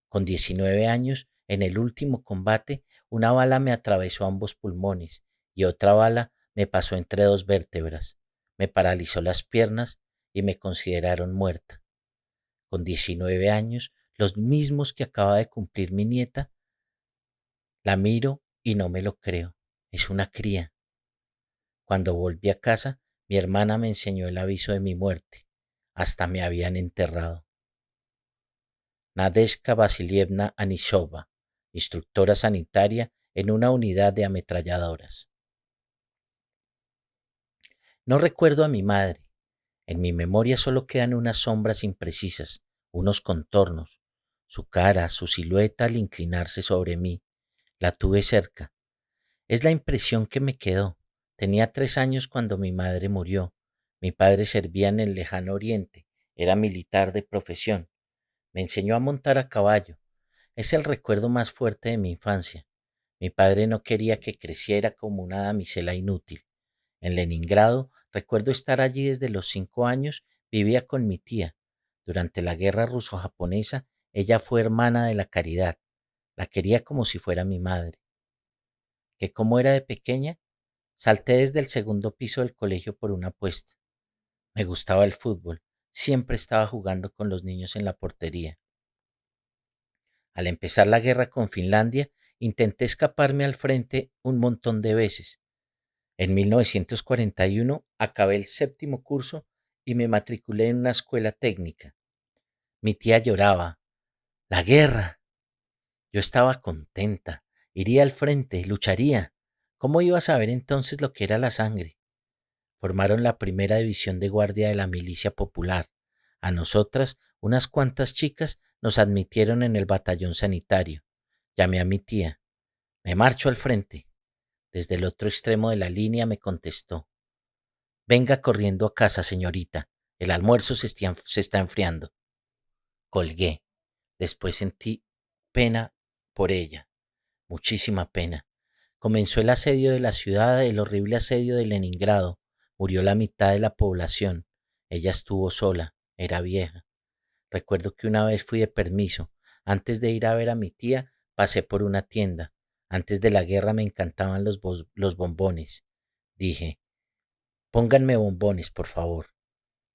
Con 19 años, en el último combate, una bala me atravesó ambos pulmones y otra bala me pasó entre dos vértebras. Me paralizó las piernas y me consideraron muerta. Con 19 años, los mismos que acaba de cumplir mi nieta, la miro y no me lo creo. Es una cría. Cuando volví a casa, mi hermana me enseñó el aviso de mi muerte. Hasta me habían enterrado. Nadezhda Vasilievna Anisova, instructora sanitaria en una unidad de ametralladoras. No recuerdo a mi madre. En mi memoria solo quedan unas sombras imprecisas, unos contornos. Su cara, su silueta al inclinarse sobre mí. La tuve cerca. Es la impresión que me quedó. Tenía 3 años cuando mi madre murió. Mi padre servía en el lejano oriente. Era militar de profesión. Me enseñó a montar a caballo. Es el recuerdo más fuerte de mi infancia. Mi padre no quería que creciera como una damisela inútil. En Leningrado recuerdo estar allí desde los 5 años, vivía con mi tía. Durante la guerra ruso-japonesa, ella fue hermana de la caridad. La quería como si fuera mi madre. Que como era de pequeña, salté desde el segundo piso del colegio por una apuesta. Me gustaba el fútbol. Siempre estaba jugando con los niños en la portería. Al empezar la guerra con Finlandia, intenté escaparme al frente un montón de veces. En 1941 acabé el séptimo curso y me matriculé en una escuela técnica. Mi tía lloraba. ¡La guerra! Yo estaba contenta. Iría al frente, lucharía. ¿Cómo iba a saber entonces lo que era la sangre? Formaron la primera división de guardia de la milicia popular. A nosotras, unas cuantas chicas, nos admitieron en el batallón sanitario. Llamé a mi tía. Me marcho al frente. Desde el otro extremo de la línea me contestó. Venga corriendo a casa, señorita. El almuerzo se está enfriando. Colgué. Después sentí pena por ella, muchísima pena. Comenzó el asedio de la ciudad, el horrible asedio de Leningrado. Murió la mitad de la población. Ella estuvo sola, era vieja. Recuerdo que una vez fui de permiso. Antes de ir a ver a mi tía, pasé por una tienda. Antes de la guerra me encantaban los bombones. Dije, pónganme bombones, por favor.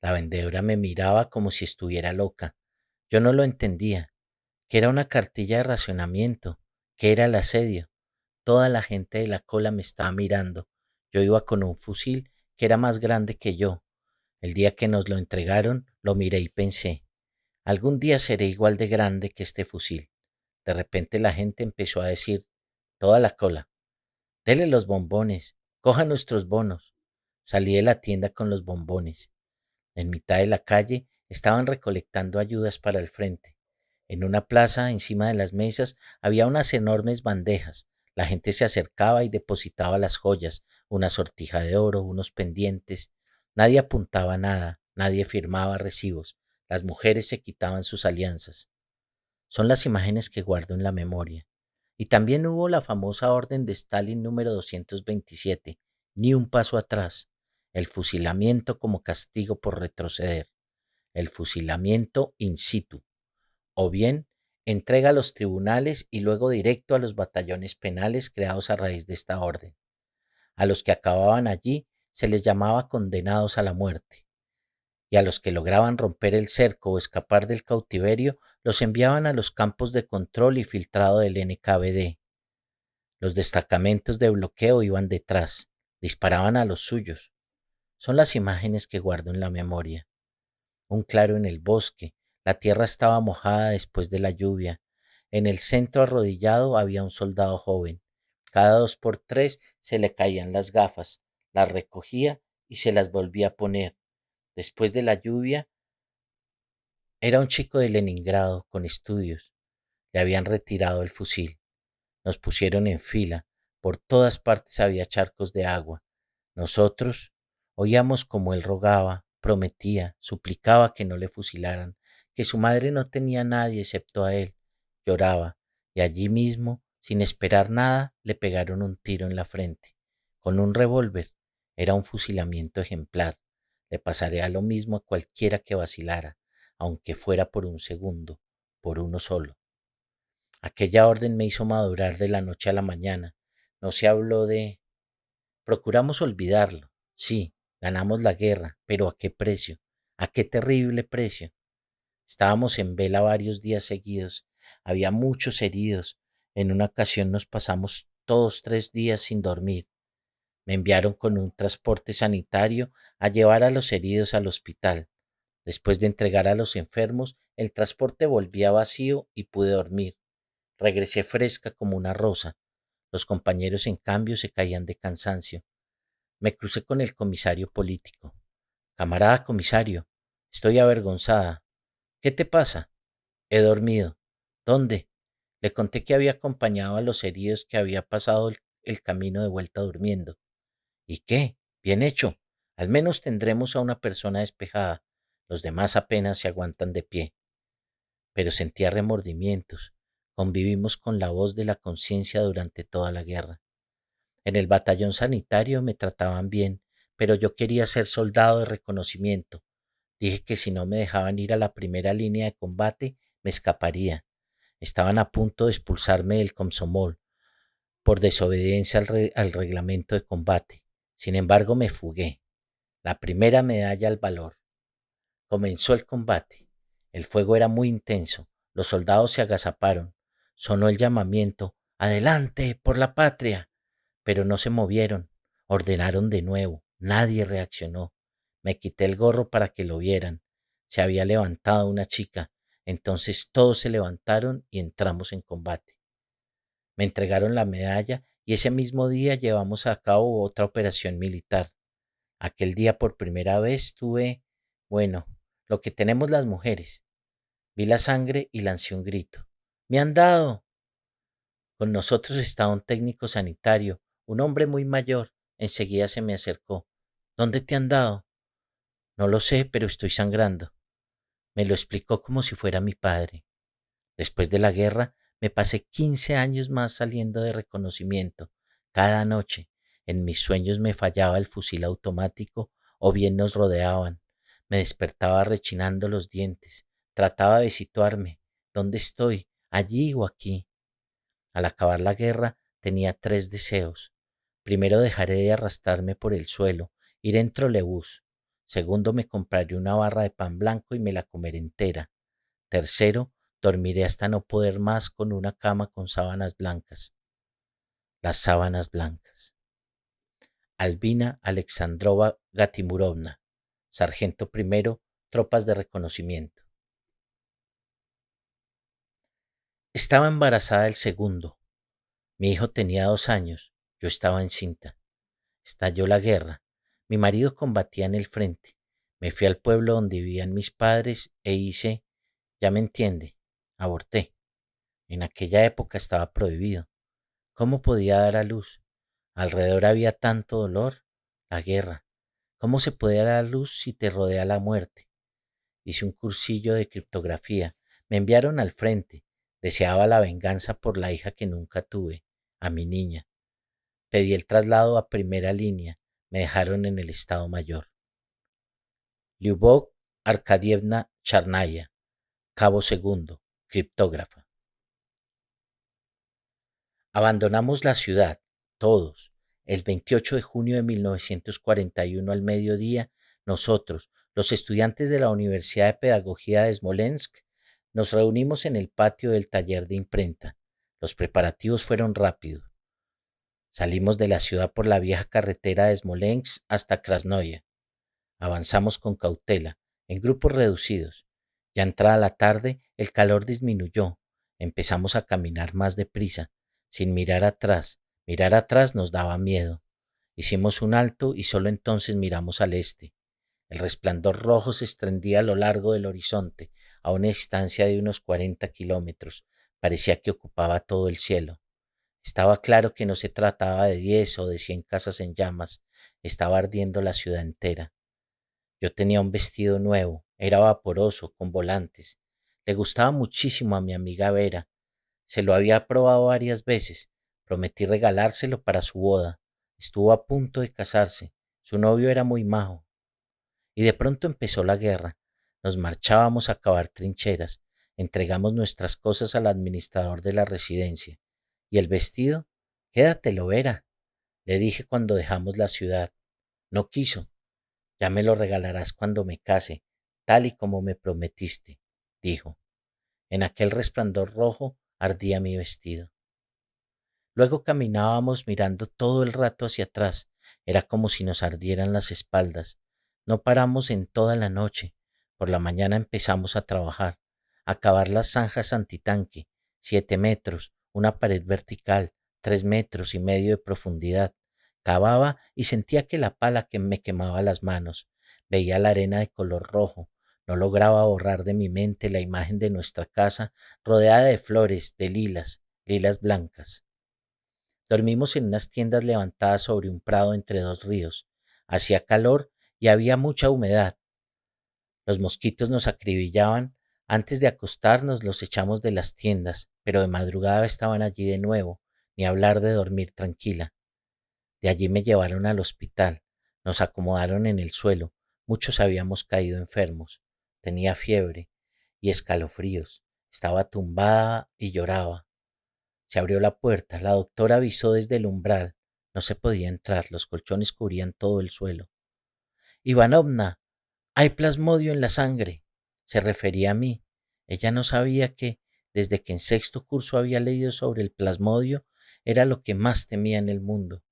La vendedora me miraba como si estuviera loca. Yo no lo entendía. ¿Qué era una cartilla de racionamiento? ¿Qué era el asedio? Toda la gente de la cola me estaba mirando. Yo iba con un fusil que era más grande que yo. El día que nos lo entregaron, lo miré y pensé, algún día seré igual de grande que este fusil. De repente la gente empezó a decir, toda la cola, dele los bombones, coja nuestros bonos. Salí de la tienda con los bombones. En mitad de la calle estaban recolectando ayudas para el frente. En una plaza, encima de las mesas, había unas enormes bandejas. La gente se acercaba y depositaba las joyas, una sortija de oro, unos pendientes. Nadie apuntaba nada, nadie firmaba recibos. Las mujeres se quitaban sus alianzas. Son las imágenes que guardo en la memoria. Y también hubo la famosa orden de Stalin número 227, ni un paso atrás, el fusilamiento como castigo por retroceder, el fusilamiento in situ, o bien entrega a los tribunales y luego directo a los batallones penales creados a raíz de esta orden. A los que acababan allí se les llamaba condenados a la muerte, y a los que lograban romper el cerco o escapar del cautiverio los enviaban a los campos de control y filtrado del NKVD. Los destacamentos de bloqueo iban detrás, disparaban a los suyos. Son las imágenes que guardo en la memoria. Un claro en el bosque, la tierra estaba mojada después de la lluvia. En el centro arrodillado había un soldado joven. Cada 2 por 3 se le caían las gafas, las recogía y se las volvía a poner. Después de la lluvia, era un chico de Leningrado con estudios. Le habían retirado el fusil. Nos pusieron en fila. Por todas partes había charcos de agua. Nosotros oíamos como él rogaba, prometía, suplicaba que no le fusilaran, que su madre no tenía nadie excepto a él. Lloraba, y allí mismo, sin esperar nada, le pegaron un tiro en la frente, con un revólver. Era un fusilamiento ejemplar. Le pasaría lo mismo a cualquiera que vacilara, aunque fuera por un segundo, por uno solo. Aquella orden me hizo madurar de la noche a la mañana. No se habló de... Procuramos olvidarlo. Sí, ganamos la guerra, pero ¿a qué precio? ¿A qué terrible precio? Estábamos en vela varios días seguidos. Había muchos heridos. En una ocasión nos pasamos todos 3 días sin dormir. Me enviaron con un transporte sanitario a llevar a los heridos al hospital. Después de entregar a los enfermos, el transporte volvía vacío y pude dormir. Regresé fresca como una rosa. Los compañeros, en cambio, se caían de cansancio. Me crucé con el comisario político. Camarada comisario, estoy avergonzada. ¿Qué te pasa? He dormido. ¿Dónde? Le conté que había acompañado a los heridos, que había pasado el camino de vuelta durmiendo. ¿Y qué? Bien hecho. Al menos tendremos a una persona despejada. Los demás apenas se aguantan de pie. Pero sentía remordimientos. Convivimos con la voz de la conciencia durante toda la guerra. En el batallón sanitario me trataban bien, pero yo quería ser soldado de reconocimiento. Dije que si no me dejaban ir a la primera línea de combate, me escaparía. Estaban a punto de expulsarme del Komsomol por desobediencia al reglamento de combate. Sin embargo, me fugué. La primera medalla al valor. Comenzó el combate. El fuego era muy intenso. Los soldados se agazaparon. Sonó el llamamiento: ¡Adelante, por la patria! Pero no se movieron. Ordenaron de nuevo. Nadie reaccionó. Me quité el gorro para que lo vieran. Se había levantado una chica. Entonces todos se levantaron y entramos en combate. Me entregaron la medalla y ese mismo día llevamos a cabo otra operación militar. Aquel día por primera vez tuve, bueno, lo que tenemos las mujeres. Vi la sangre y lancé un grito. ¡Me han dado! Con nosotros estaba un técnico sanitario, un hombre muy mayor. Enseguida se me acercó. ¿Dónde te han dado? No lo sé, pero estoy sangrando. Me lo explicó como si fuera mi padre. Después de la guerra, me pasé 15 años más saliendo de reconocimiento. Cada noche, en mis sueños me fallaba el fusil automático o bien nos rodeaban. Me despertaba rechinando los dientes. Trataba de situarme. ¿Dónde estoy? ¿Allí o aquí? Al acabar la guerra, tenía 3 deseos. Primero, dejaré de arrastrarme por el suelo, iré en trolebús. Segundo, me compraré una barra de pan blanco y me la comeré entera. Tercero, dormiré hasta no poder más con una cama con sábanas blancas. Las sábanas blancas. Albina Alexandrova Gatimurovna, sargento primero, tropas de reconocimiento. Estaba embarazada el segundo. Mi hijo tenía 2 años. Yo estaba encinta. Estalló la guerra. Mi marido combatía en el frente. Me fui al pueblo donde vivían mis padres e hice, ya me entiende, aborté. En aquella época estaba prohibido. ¿Cómo podía dar a luz? Alrededor había tanto dolor. La guerra. ¿Cómo se puede dar a luz si te rodea la muerte? Hice un cursillo de criptografía. Me enviaron al frente. Deseaba la venganza por la hija que nunca tuve, a mi niña. Pedí el traslado a primera línea. Me dejaron en el Estado Mayor. Lyubov Arkadievna Charnaya, cabo segundo, criptógrafa. Abandonamos la ciudad, todos. El 28 de junio de 1941 al mediodía, nosotros, los estudiantes de la Universidad de Pedagogía de Smolensk, nos reunimos en el patio del taller de imprenta. Los preparativos fueron rápidos. Salimos de la ciudad por la vieja carretera de Smolensk hasta Krasnoya. Avanzamos con cautela, en grupos reducidos. Ya entrada la tarde, el calor disminuyó. Empezamos a caminar más deprisa, sin mirar atrás. Mirar atrás nos daba miedo. Hicimos un alto y solo entonces miramos al este. El resplandor rojo se extendía a lo largo del horizonte, a una distancia de unos 40 kilómetros. Parecía que ocupaba todo el cielo. Estaba claro que no se trataba de 10 o de 100 casas en llamas, estaba ardiendo la ciudad entera. Yo tenía un vestido nuevo, era vaporoso, con volantes. Le gustaba muchísimo a mi amiga Vera. Se lo había probado varias veces. Prometí regalárselo para su boda. Estuvo a punto de casarse. Su novio era muy majo. Y de pronto empezó la guerra. Nos marchábamos a cavar trincheras. Entregamos nuestras cosas al administrador de la residencia. ¿Y el vestido? Quédatelo, Vera, le dije cuando dejamos la ciudad. No quiso. Ya me lo regalarás cuando me case, tal y como me prometiste, dijo. En aquel resplandor rojo ardía mi vestido. Luego caminábamos mirando todo el rato hacia atrás. Era como si nos ardieran las espaldas. No paramos en toda la noche. Por la mañana empezamos a trabajar, a cavar las zanjas antitanque, 7 metros, una pared vertical, 3 metros y medio de profundidad. Cavaba y sentía que la pala que me quemaba las manos. Veía la arena de color rojo. No lograba borrar de mi mente la imagen de nuestra casa rodeada de flores, de lilas, lilas blancas. Dormimos en unas tiendas levantadas sobre un prado entre dos ríos. Hacía calor y había mucha humedad. Los mosquitos nos acribillaban. Antes de acostarnos los echamos de las tiendas, pero de madrugada estaban allí de nuevo, ni hablar de dormir tranquila. De allí me llevaron al hospital. Nos acomodaron en el suelo. Muchos habíamos caído enfermos. Tenía fiebre y escalofríos. Estaba tumbada y lloraba. Se abrió la puerta. La doctora avisó desde el umbral. No se podía entrar. Los colchones cubrían todo el suelo. Ivanovna, hay plasmodio en la sangre. Se refería a mí. Ella no sabía que, desde que en sexto curso había leído sobre el plasmodio, era lo que más temía en el mundo.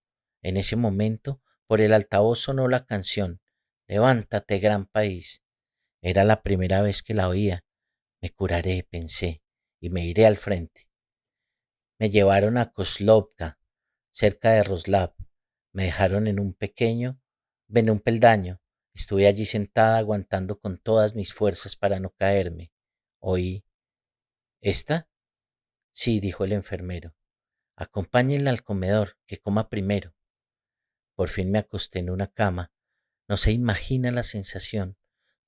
En ese momento, por el altavoz sonó la canción Levántate, gran país. Era la primera vez que la oía. Me curaré, pensé, y me iré al frente. Me llevaron a Kozlovka, cerca de Roslav. Me dejaron en un peldaño. Estuve allí sentada aguantando con todas mis fuerzas para no caerme. Oí, ¿esta? Sí, dijo el enfermero. Acompáñenla al comedor, que coma primero. Por fin me acosté en una cama. No se imagina la sensación.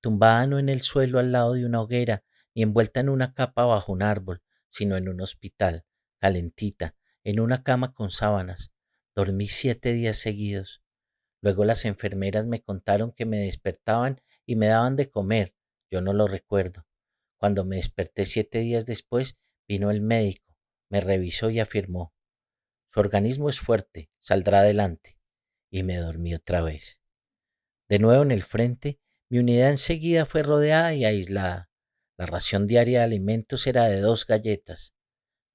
Tumbada no en el suelo al lado de una hoguera, ni envuelta en una capa bajo un árbol, sino en un hospital, calentita, en una cama con sábanas. Dormí 7 días seguidos. Luego las enfermeras me contaron que me despertaban y me daban de comer. Yo no lo recuerdo. Cuando me desperté 7 días después, vino el médico, me revisó y afirmó, su organismo es fuerte, saldrá adelante. Y me dormí otra vez. De nuevo en el frente, mi unidad enseguida fue rodeada y aislada. La ración diaria de alimentos era de 2 galletas.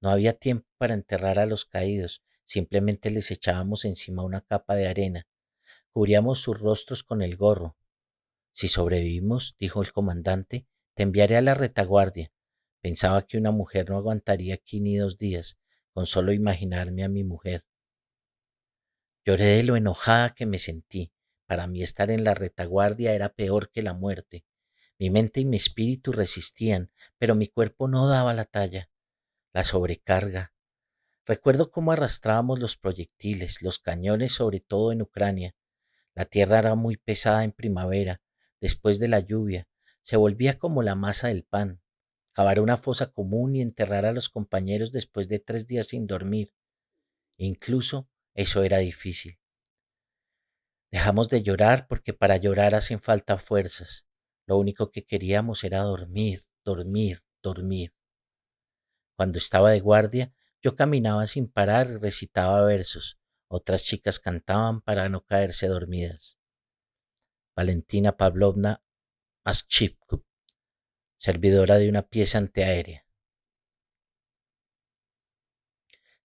No había tiempo para enterrar a los caídos, simplemente les echábamos encima una capa de arena. Cubríamos sus rostros con el gorro. Si sobrevivimos, dijo el comandante, te enviaré a la retaguardia. Pensaba que una mujer no aguantaría aquí ni 2 días, con solo imaginarme a mi mujer. Lloré de lo enojada que me sentí. Para mí estar en la retaguardia era peor que la muerte. Mi mente y mi espíritu resistían, pero mi cuerpo no daba la talla. La sobrecarga. Recuerdo cómo arrastrábamos los proyectiles, los cañones, sobre todo en Ucrania. La tierra era muy pesada en primavera, después de la lluvia, se volvía como la masa del pan. Cavar una fosa común y enterrar a los compañeros después de 3 días sin dormir. Incluso eso era difícil. Dejamos de llorar porque para llorar hacen falta fuerzas. Lo único que queríamos era dormir, dormir, dormir. Cuando estaba de guardia, yo caminaba sin parar y recitaba versos. Otras chicas cantaban para no caerse dormidas. Valentina Pavlovna Aschipkov, servidora de una pieza antiaérea.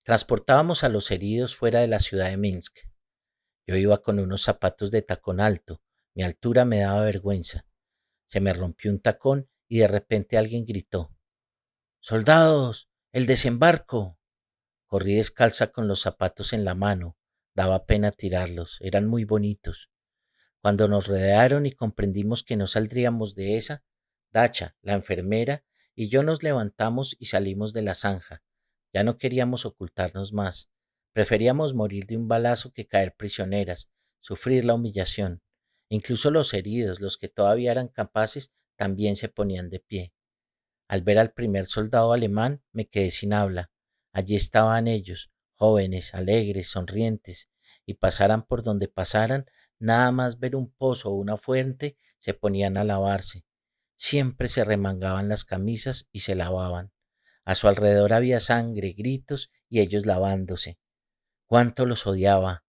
Transportábamos a los heridos fuera de la ciudad de Minsk. Yo iba con unos zapatos de tacón alto. Mi altura me daba vergüenza. Se me rompió un tacón y de repente alguien gritó, ¡Soldados! ¡El desembarco! Corrí descalza con los zapatos en la mano. Daba pena tirarlos, eran muy bonitos. Cuando nos rodearon y comprendimos que no saldríamos de esa, Dacha, la enfermera, y yo nos levantamos y salimos de la zanja. Ya no queríamos ocultarnos más. Preferíamos morir de un balazo que caer prisioneras, sufrir la humillación. Incluso los heridos, los que todavía eran capaces, también se ponían de pie. Al ver al primer soldado alemán, me quedé sin habla. Allí estaban ellos, jóvenes, alegres, sonrientes, y pasaran por donde pasaran, nada más ver un pozo o una fuente, se ponían a lavarse. Siempre se remangaban las camisas y se lavaban. A su alrededor había sangre, gritos y ellos lavándose. Cuánto los odiaba.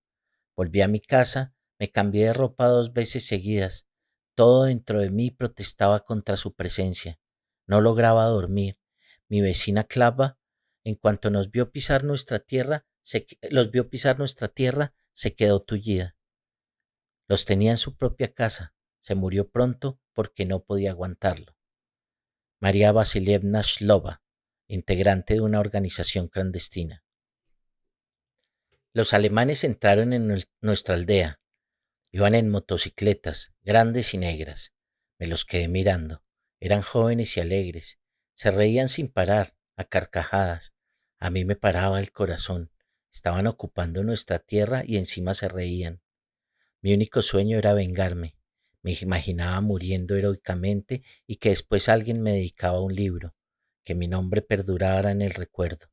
Volví a mi casa, me cambié de ropa 2 veces seguidas. Todo dentro de mí protestaba contra su presencia. No lograba dormir. Mi vecina Clava, en cuanto los vio pisar nuestra tierra, se quedó tullida. Los tenía en su propia casa. Se murió pronto porque no podía aguantarlo. María Vasilievna Shlova, integrante de una organización clandestina. Los alemanes entraron en nuestra aldea. Iban en motocicletas, grandes y negras. Me los quedé mirando. Eran jóvenes y alegres. Se reían sin parar, a carcajadas. A mí me paraba el corazón. Estaban ocupando nuestra tierra y encima se reían. Mi único sueño era vengarme. Me imaginaba muriendo heroicamente y que después alguien me dedicaba un libro, que mi nombre perdurara en el recuerdo.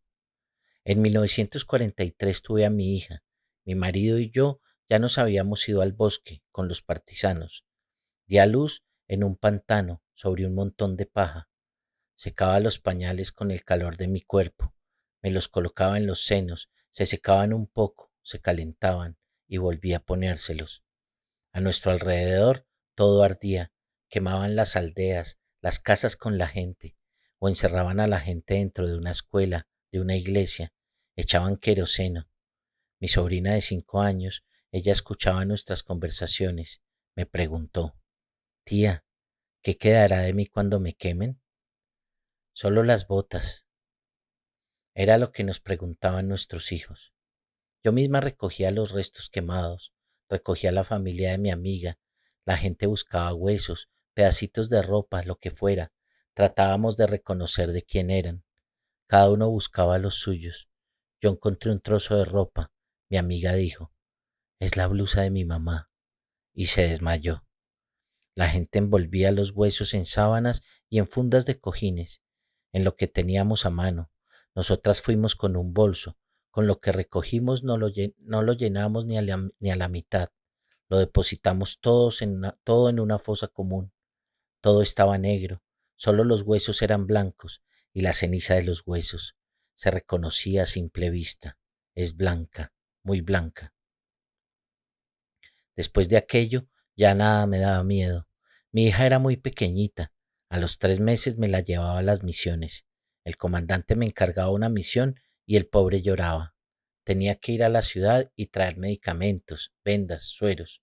En 1943 tuve a mi hija. Mi marido y yo ya nos habíamos ido al bosque con los partisanos. Di a luz en un pantano sobre un montón de paja. Secaba los pañales con el calor de mi cuerpo. Me los colocaba en los senos, se secaban un poco, se calentaban y volví a ponérselos. A nuestro alrededor todo ardía, quemaban las aldeas, las casas con la gente, o encerraban a la gente dentro de una escuela, de una iglesia, echaban queroseno. Mi sobrina de 5 años, ella escuchaba nuestras conversaciones, me preguntó, tía, ¿qué quedará de mí cuando me quemen? Solo las botas. Era lo que nos preguntaban nuestros hijos. Yo misma recogía los restos quemados, recogía la familia de mi amiga, la gente buscaba huesos, pedacitos de ropa, lo que fuera. Tratábamos de reconocer de quién eran. Cada uno buscaba los suyos. Yo encontré un trozo de ropa. Mi amiga dijo, es la blusa de mi mamá, y se desmayó. La gente envolvía los huesos en sábanas y en fundas de cojines, en lo que teníamos a mano. Nosotras fuimos con un bolso. Con lo que recogimos no lo llenamos ni a la mitad. Lo depositamos todo en una fosa común. Todo estaba negro. Solo los huesos eran blancos y la ceniza de los huesos. Se reconocía a simple vista. Es blanca, muy blanca. Después de aquello, ya nada me daba miedo. Mi hija era muy pequeñita. A los 3 meses me la llevaba a las misiones. El comandante me encargaba una misión y el pobre lloraba. Tenía que ir a la ciudad y traer medicamentos, vendas, sueros.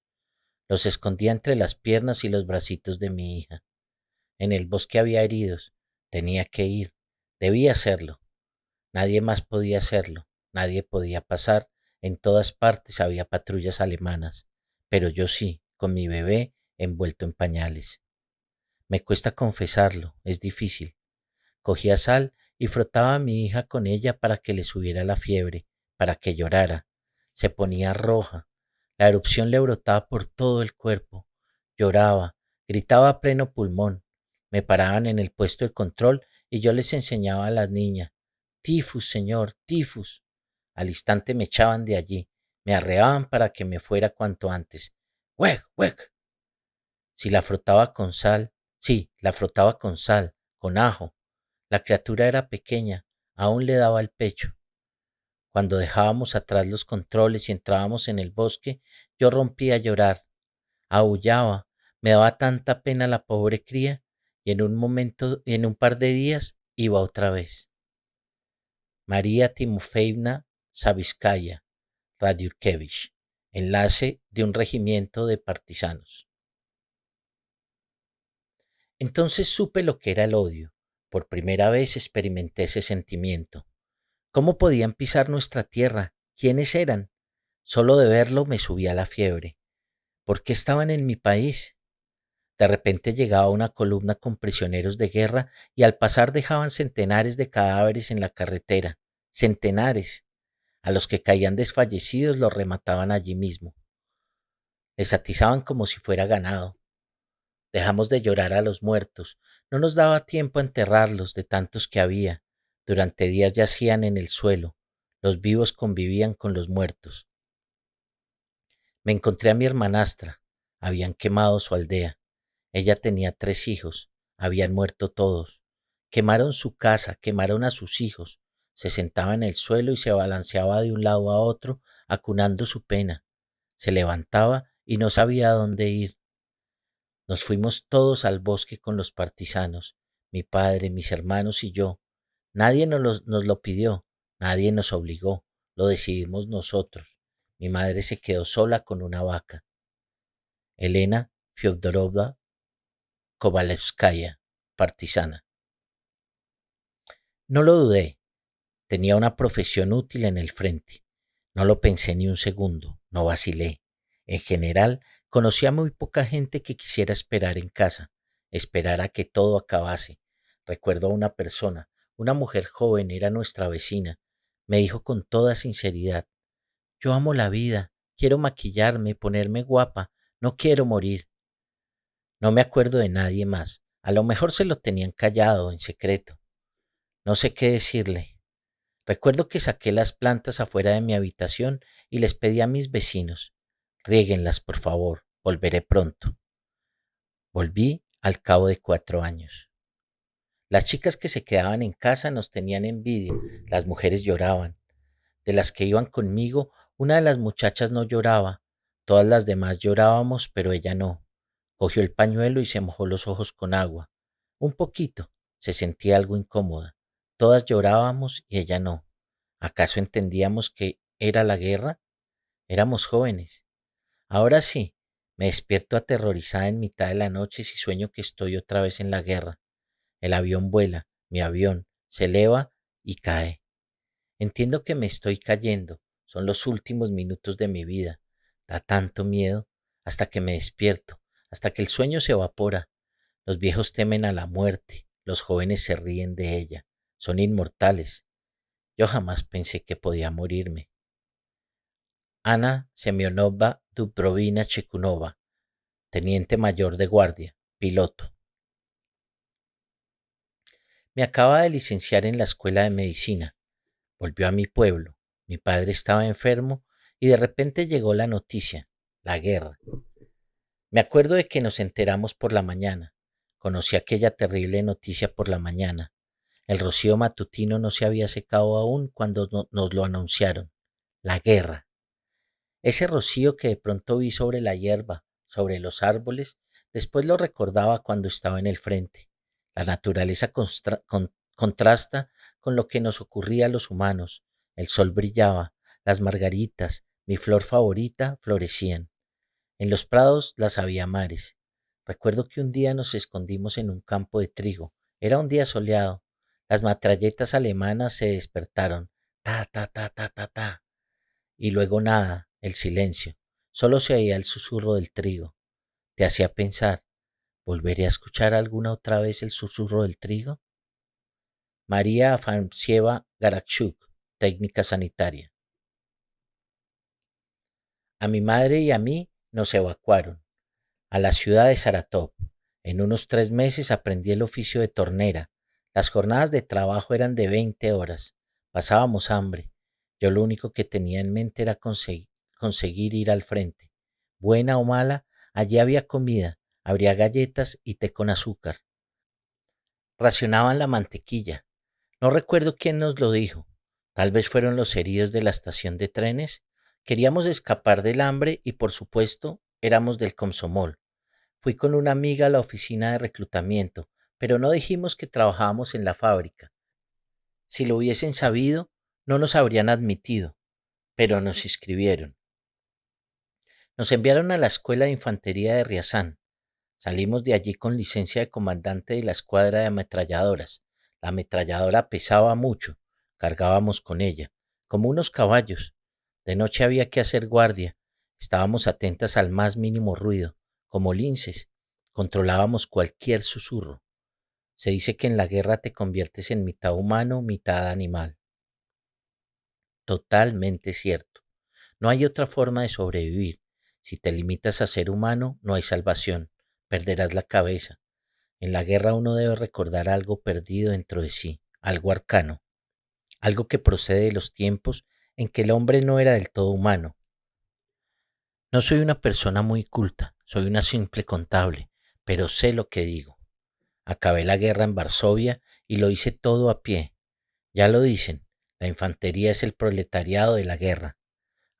Los escondía entre las piernas y los bracitos de mi hija. En el bosque había heridos. Tenía que ir. Debía hacerlo. Nadie más podía hacerlo. Nadie podía pasar. En todas partes había patrullas alemanas. Pero yo sí, con mi bebé envuelto en pañales. Me cuesta confesarlo, es difícil. Cogía sal y frotaba a mi hija con ella para que le subiera la fiebre, para que llorara. Se ponía roja. La erupción le brotaba por todo el cuerpo. Lloraba, gritaba a pleno pulmón. Me paraban en el puesto de control y yo les enseñaba a las niñas. Tifus, señor, tifus. Al instante me echaban de allí, me arreaban para que me fuera cuanto antes. ¡Weg, weg! Si la frotaba con sal, sí, la frotaba con sal, con ajo. La criatura era pequeña, aún le daba el pecho. Cuando dejábamos atrás los controles y entrábamos en el bosque, yo rompía a llorar, aullaba, me daba tanta pena la pobre cría, y en un par de días, iba otra vez. María Timofeevna Saviskaya, Radiukevich, enlace de un regimiento de partisanos. Entonces supe lo que era el odio. Por primera vez experimenté ese sentimiento. ¿Cómo podían pisar nuestra tierra? ¿Quiénes eran? Solo de verlo me subía la fiebre. ¿Por qué estaban en mi país? De repente llegaba una columna con prisioneros de guerra y al pasar dejaban centenares de cadáveres en la carretera. Centenares. A los que caían desfallecidos los remataban allí mismo. Les atizaban como si fuera ganado. Dejamos de llorar a los muertos. No nos daba tiempo a enterrarlos de tantos que había. Durante días yacían en el suelo. Los vivos convivían con los muertos. Me encontré a mi hermanastra. Habían quemado su aldea. Ella tenía 3 hijos. Habían muerto todos. Quemaron su casa, quemaron a sus hijos. Se sentaba en el suelo y se balanceaba de un lado a otro, acunando su pena. Se levantaba y no sabía a dónde ir. Nos fuimos todos al bosque con los partisanos, mi padre, mis hermanos y yo. Nadie nos lo pidió, nadie nos obligó, lo decidimos nosotros. Mi madre se quedó sola con una vaca. Elena Fyodorovna Kovalevskaya, partisana. No lo dudé, tenía una profesión útil en el frente. No lo pensé ni un segundo, no vacilé. En general, conocí a muy poca gente que quisiera esperar en casa, esperar a que todo acabase. Recuerdo a una persona, una mujer joven, era nuestra vecina. Me dijo con toda sinceridad: yo amo la vida, quiero maquillarme, ponerme guapa, no quiero morir. No me acuerdo de nadie más. A lo mejor se lo tenían callado, en secreto. No sé qué decirle. Recuerdo que saqué las plantas afuera de mi habitación y les pedí a mis vecinos: riéguenlas, por favor, volveré pronto. Volví al cabo de 4 años. Las chicas que se quedaban en casa nos tenían envidia, las mujeres lloraban. De las que iban conmigo, una de las muchachas no lloraba, todas las demás llorábamos, pero ella no. Cogió el pañuelo y se mojó los ojos con agua. Un poquito, se sentía algo incómoda. Todas llorábamos y ella no. ¿Acaso entendíamos que era la guerra? Éramos jóvenes. Ahora sí, me despierto aterrorizada en mitad de la noche si sueño que estoy otra vez en la guerra. El avión vuela, mi avión, se eleva y cae. Entiendo que me estoy cayendo, son los últimos minutos de mi vida. Da tanto miedo hasta que me despierto, hasta que el sueño se evapora. Los viejos temen a la muerte, los jóvenes se ríen de ella, son inmortales. Yo jamás pensé que podía morirme. Ana Semyonovna Dubrovina Chekunova, teniente mayor de guardia, piloto. Me acaba de licenciar en la escuela de medicina. Volvió a mi pueblo. Mi padre estaba enfermo y de repente llegó la noticia, la guerra. Me acuerdo de que nos enteramos por la mañana. Conocí aquella terrible noticia por la mañana. El rocío matutino no se había secado aún cuando nos lo anunciaron. La guerra. Ese rocío que de pronto vi sobre la hierba, sobre los árboles, después lo recordaba cuando estaba en el frente. La naturaleza contrasta con lo que nos ocurría a los humanos. El sol brillaba, las margaritas, mi flor favorita, florecían. En los prados las había mares. Recuerdo que un día nos escondimos en un campo de trigo. Era un día soleado. Las metralletas alemanas se despertaron. Ta, ta, ta, ta, ta, ta. Y luego nada, el silencio. Solo se oía el susurro del trigo. Te hacía pensar: ¿volveré a escuchar alguna otra vez el susurro del trigo? María Afansieva Garakchuk, técnica sanitaria. A mi madre y a mí nos evacuaron a la ciudad de Saratov. En unos 3 meses aprendí el oficio de tornera. Las jornadas de trabajo eran de 20 horas. Pasábamos hambre. Yo lo único que tenía en mente era conseguir ir al frente. Buena o mala, allí había comida, habría galletas y té con azúcar. Racionaban la mantequilla. No recuerdo quién nos lo dijo. Tal vez fueron los heridos de la estación de trenes. Queríamos escapar del hambre y, por supuesto, éramos del Komsomol. Fui con una amiga a la oficina de reclutamiento, pero no dijimos que trabajábamos en la fábrica. Si lo hubiesen sabido, no nos habrían admitido, pero nos inscribieron. Nos enviaron a la escuela de infantería de Riazán. Salimos de allí con licencia de comandante de la escuadra de ametralladoras. La ametralladora pesaba mucho, cargábamos con ella, como unos caballos. De noche había que hacer guardia, estábamos atentas al más mínimo ruido, como linces. Controlábamos cualquier susurro. Se dice que en la guerra te conviertes en mitad humano, mitad animal. Totalmente cierto. No hay otra forma de sobrevivir. Si te limitas a ser humano, no hay salvación. Perderás la cabeza. En la guerra uno debe recordar algo perdido dentro de sí, algo arcano, algo que procede de los tiempos en que el hombre no era del todo humano. No soy una persona muy culta, soy una simple contable, pero sé lo que digo. Acabé la guerra en Varsovia y lo hice todo a pie. Ya lo dicen, la infantería es el proletariado de la guerra.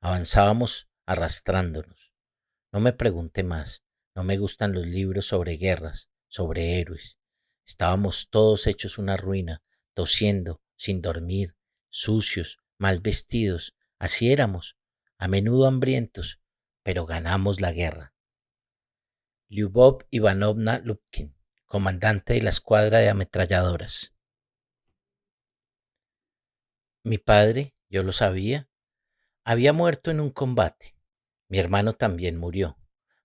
Avanzábamos arrastrándonos. No me pregunte más, no me gustan los libros sobre guerras, sobre héroes. Estábamos todos hechos una ruina, tosiendo, sin dormir, sucios, mal vestidos. Así éramos, a menudo hambrientos, pero ganamos la guerra. Lyubov Ivanovna Lupkin, comandante de la escuadra de ametralladoras. Mi padre, yo lo sabía, había muerto en un combate. Mi hermano también murió.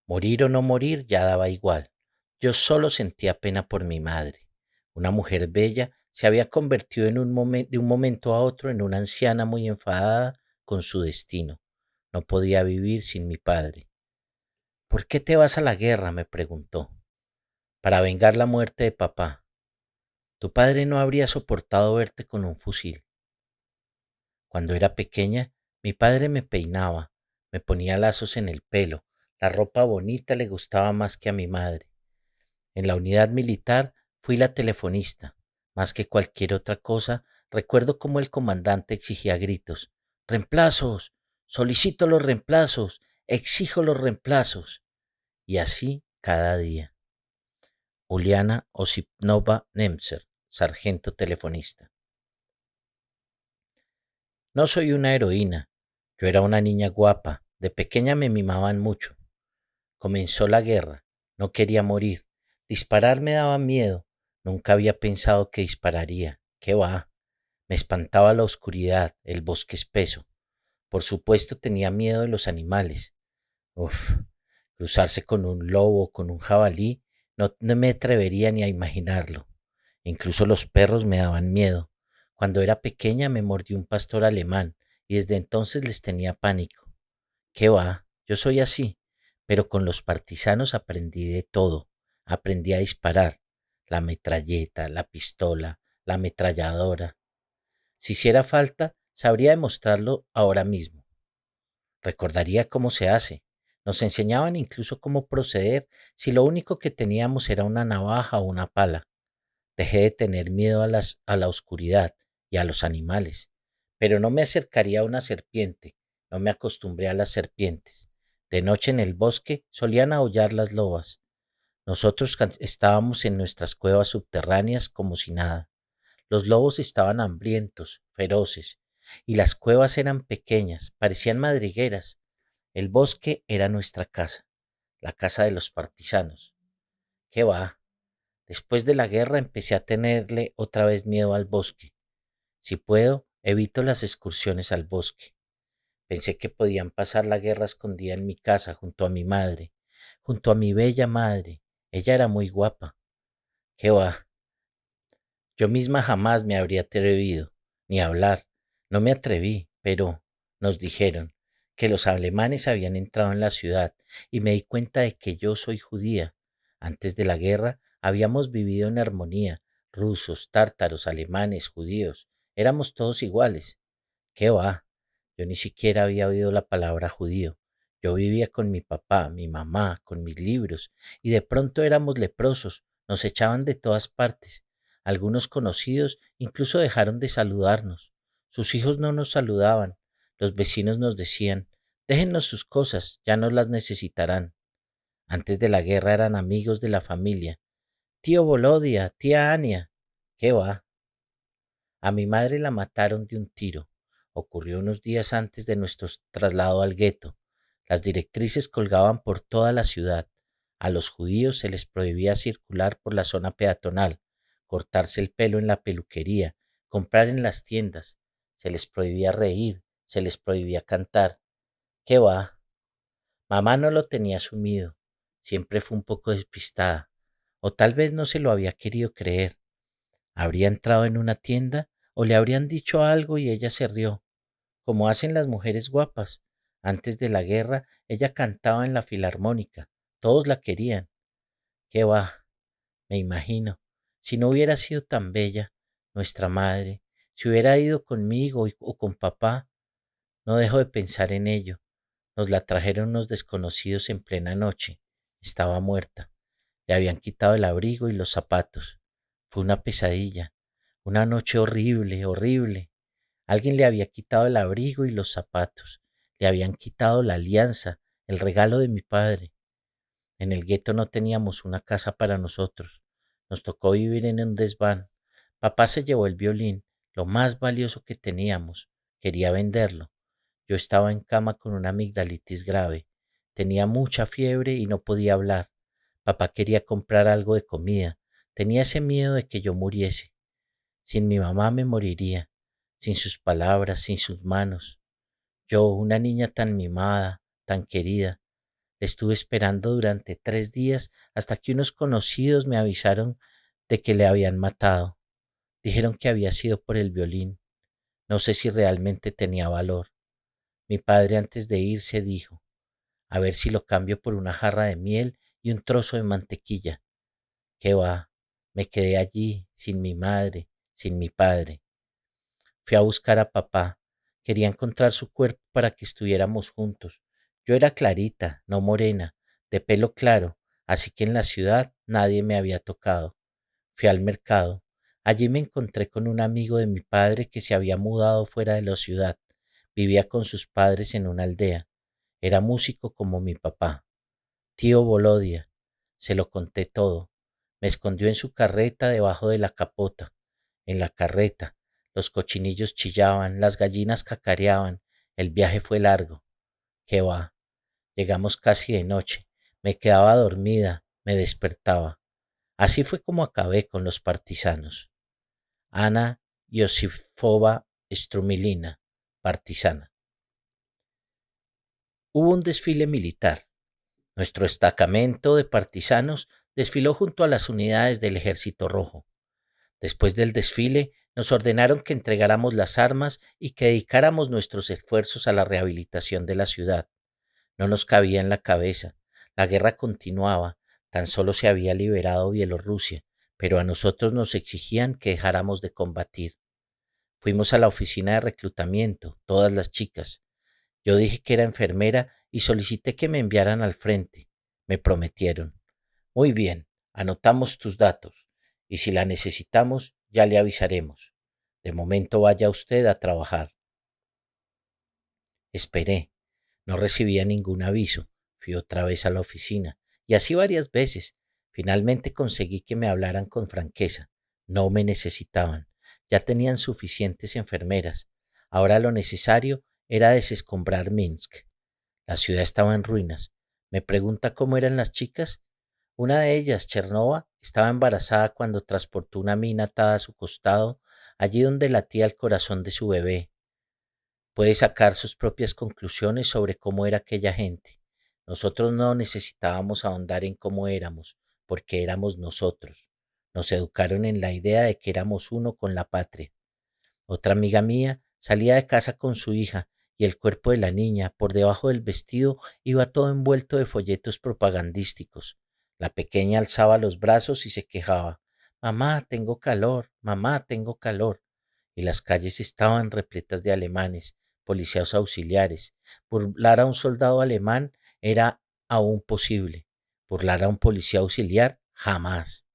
Morir o no morir ya daba igual. Yo solo sentía pena por mi madre. Una mujer bella se había convertido de un momento a otro en una anciana muy enfadada con su destino. No podía vivir sin mi padre. ¿Por qué te vas a la guerra? Me preguntó. Para vengar la muerte de papá. Tu padre no habría soportado verte con un fusil. Cuando era pequeña, mi padre me peinaba, me ponía lazos en el pelo. La ropa bonita le gustaba más que a mi madre. En la unidad militar fui la telefonista. Más que cualquier otra cosa, recuerdo cómo el comandante exigía a gritos: ¡Reemplazos! ¡Solicito los reemplazos! ¡Exijo los reemplazos! Y así cada día. Uliana Osipnova Nemtser, sargento telefonista. No soy una heroína. Yo era una niña guapa. De pequeña me mimaban mucho. Comenzó la guerra. No quería morir. Disparar me daba miedo. Nunca había pensado que dispararía. ¿Qué va? Me espantaba la oscuridad, el bosque espeso. Por supuesto tenía miedo de los animales. Uf, cruzarse con un lobo, con un jabalí, no me atrevería ni a imaginarlo. Incluso los perros me daban miedo. Cuando era pequeña me mordió un pastor alemán y desde entonces les tenía pánico. ¿Qué va? Yo soy así, pero con los partisanos aprendí de todo. Aprendí a disparar. La metralleta, la pistola, la ametralladora. Si hiciera falta, sabría demostrarlo ahora mismo. Recordaría cómo se hace. Nos enseñaban incluso cómo proceder si lo único que teníamos era una navaja o una pala. Dejé de tener miedo a la oscuridad y a los animales, pero no me acercaría a una serpiente, no me acostumbré a las serpientes. De noche en el bosque solían aullar las lobas. Nosotros estábamos en nuestras cuevas subterráneas como si nada. Los lobos estaban hambrientos, feroces, y las cuevas eran pequeñas, parecían madrigueras. El bosque era nuestra casa, la casa de los partisanos. ¿Qué va? Después de la guerra empecé a tenerle otra vez miedo al bosque. Si puedo, evito las excursiones al bosque. Pensé que podían pasar la guerra escondida en mi casa junto a mi madre, junto a mi bella madre. Ella era muy guapa. ¿Qué va? Yo misma jamás me habría atrevido, ni a hablar. No me atreví, pero nos dijeron que los alemanes habían entrado en la ciudad y me di cuenta de que yo soy judía. Antes de la guerra habíamos vivido en armonía, rusos, tártaros, alemanes, judíos. Éramos todos iguales. ¿Qué va? Yo ni siquiera había oído la palabra judío. Yo vivía con mi papá, mi mamá, con mis libros, y de pronto éramos leprosos, nos echaban de todas partes. Algunos conocidos incluso dejaron de saludarnos. Sus hijos no nos saludaban. Los vecinos nos decían: déjennos sus cosas, ya no las necesitarán. Antes de la guerra eran amigos de la familia. Tío Bolodia, tía Ania. ¿Qué va? A mi madre la mataron de un tiro. Ocurrió unos días antes de nuestro traslado al gueto. Las directrices colgaban por toda la ciudad. A los judíos se les prohibía circular por la zona peatonal, cortarse el pelo en la peluquería, comprar en las tiendas. Se les prohibía reír, se les prohibía cantar. ¿Qué va? Mamá no lo tenía asumido. Siempre fue un poco despistada, o tal vez no se lo había querido creer. Habría entrado en una tienda o le habrían dicho algo y ella se rió, como hacen las mujeres guapas. Antes de la guerra, ella cantaba en la filarmónica. Todos la querían. ¿Qué va? Me imagino. Si no hubiera sido tan bella, nuestra madre, si hubiera ido conmigo o con papá, no dejo de pensar en ello. Nos la trajeron unos desconocidos en plena noche. Estaba muerta. Le habían quitado el abrigo y los zapatos. Fue una pesadilla. Una noche horrible, horrible. Alguien le había quitado el abrigo y los zapatos. Le habían quitado la alianza, el regalo de mi padre. En el gueto no teníamos una casa para nosotros. Nos tocó vivir en un desván. Papá se llevó el violín, lo más valioso que teníamos. Quería venderlo. Yo estaba en cama con una amigdalitis grave. Tenía mucha fiebre y no podía hablar. Papá quería comprar algo de comida. Tenía ese miedo de que yo muriese. Sin mi mamá me moriría, sin sus palabras, sin sus manos. Yo, una niña tan mimada, tan querida, le estuve esperando durante 3 días hasta que unos conocidos me avisaron de que le habían matado. Dijeron que había sido por el violín. No sé si realmente tenía valor. Mi padre antes de irse dijo, a ver si lo cambio por una jarra de miel y un trozo de mantequilla. ¿Qué va? Me quedé allí, sin mi madre, sin mi padre. Fui a buscar a papá. Quería encontrar su cuerpo para que estuviéramos juntos. Yo era clarita, no morena, de pelo claro, así que en la ciudad nadie me había tocado. Fui al mercado. Allí me encontré con un amigo de mi padre que se había mudado fuera de la ciudad. Vivía con sus padres en una aldea. Era músico como mi papá. Tío Bolodia. Se lo conté todo. Me escondió en su carreta debajo de la capota. En la carreta, los cochinillos chillaban, las gallinas cacareaban. El viaje fue largo. ¿Qué va? Llegamos casi de noche. Me quedaba dormida, me despertaba. Así fue como acabé con los partisanos. Ana Iosifova Strumilina, partisana. Hubo un desfile militar. Nuestro destacamento de partisanos desfiló junto a las unidades del Ejército Rojo. Después del desfile, nos ordenaron que entregáramos las armas y que dedicáramos nuestros esfuerzos a la rehabilitación de la ciudad. No nos cabía en la cabeza. La guerra continuaba, tan solo se había liberado Bielorrusia, pero a nosotros nos exigían que dejáramos de combatir. Fuimos a la oficina de reclutamiento, todas las chicas. Yo dije que era enfermera y solicité que me enviaran al frente. Me prometieron. Muy bien, anotamos tus datos y si la necesitamos ya le avisaremos. De momento vaya usted a trabajar. Esperé. No recibía ningún aviso. Fui otra vez a la oficina y así varias veces. Finalmente conseguí que me hablaran con franqueza. No me necesitaban. Ya tenían suficientes enfermeras. Ahora lo necesario era desescombrar Minsk. La ciudad estaba en ruinas. Me pregunta cómo eran las chicas. Una de ellas, Chernova, estaba embarazada cuando transportó una mina atada a su costado, allí donde latía el corazón de su bebé. Puede sacar sus propias conclusiones sobre cómo era aquella gente. Nosotros no necesitábamos ahondar en cómo éramos, porque éramos nosotros. Nos educaron en la idea de que éramos uno con la patria. Otra amiga mía salía de casa con su hija y el cuerpo de la niña, por debajo del vestido, iba todo envuelto de folletos propagandísticos. La pequeña alzaba los brazos y se quejaba. Mamá, tengo calor, mamá, tengo calor. Y las calles estaban repletas de alemanes, policías auxiliares. Burlar a un soldado alemán era aún posible. Burlar a un policía auxiliar, jamás.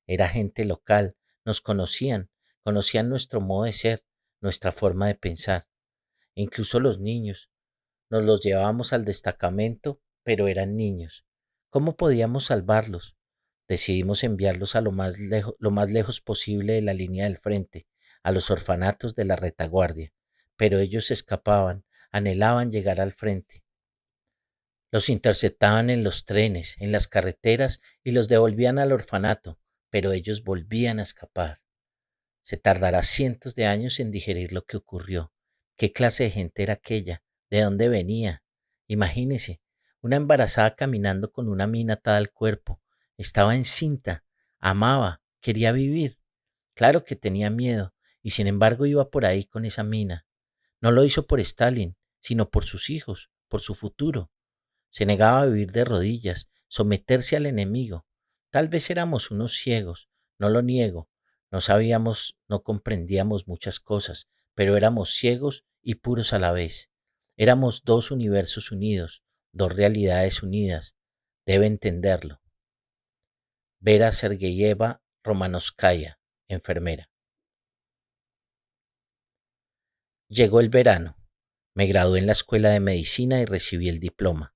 Era gente local, nos conocían, conocían nuestro modo de ser, nuestra forma de pensar. Incluso los niños. Nos los llevábamos al destacamento, pero eran niños. ¿Cómo podíamos salvarlos? Decidimos enviarlos a lo más lejos posible de la línea del frente, a los orfanatos de la retaguardia. Pero ellos se escapaban, anhelaban llegar al frente. Los interceptaban en los trenes, en las carreteras y los devolvían al orfanato, pero ellos volvían a escapar. Se tardará cientos de años en digerir lo que ocurrió. ¿Qué clase de gente era aquella? ¿De dónde venía? Imagínese, una embarazada caminando con una mina atada al cuerpo. Estaba encinta, amaba, quería vivir. Claro que tenía miedo, y sin embargo iba por ahí con esa mina. No lo hizo por Stalin, sino por sus hijos, por su futuro. Se negaba a vivir de rodillas, someterse al enemigo. Tal vez éramos unos ciegos, no lo niego. No sabíamos, no comprendíamos muchas cosas, pero éramos ciegos y puros a la vez. Éramos dos universos unidos, dos realidades unidas. Debe entenderlo. Vera Sergeyeva Romanovskaya, enfermera. Llegó el verano. Me gradué en la escuela de medicina y recibí el diploma.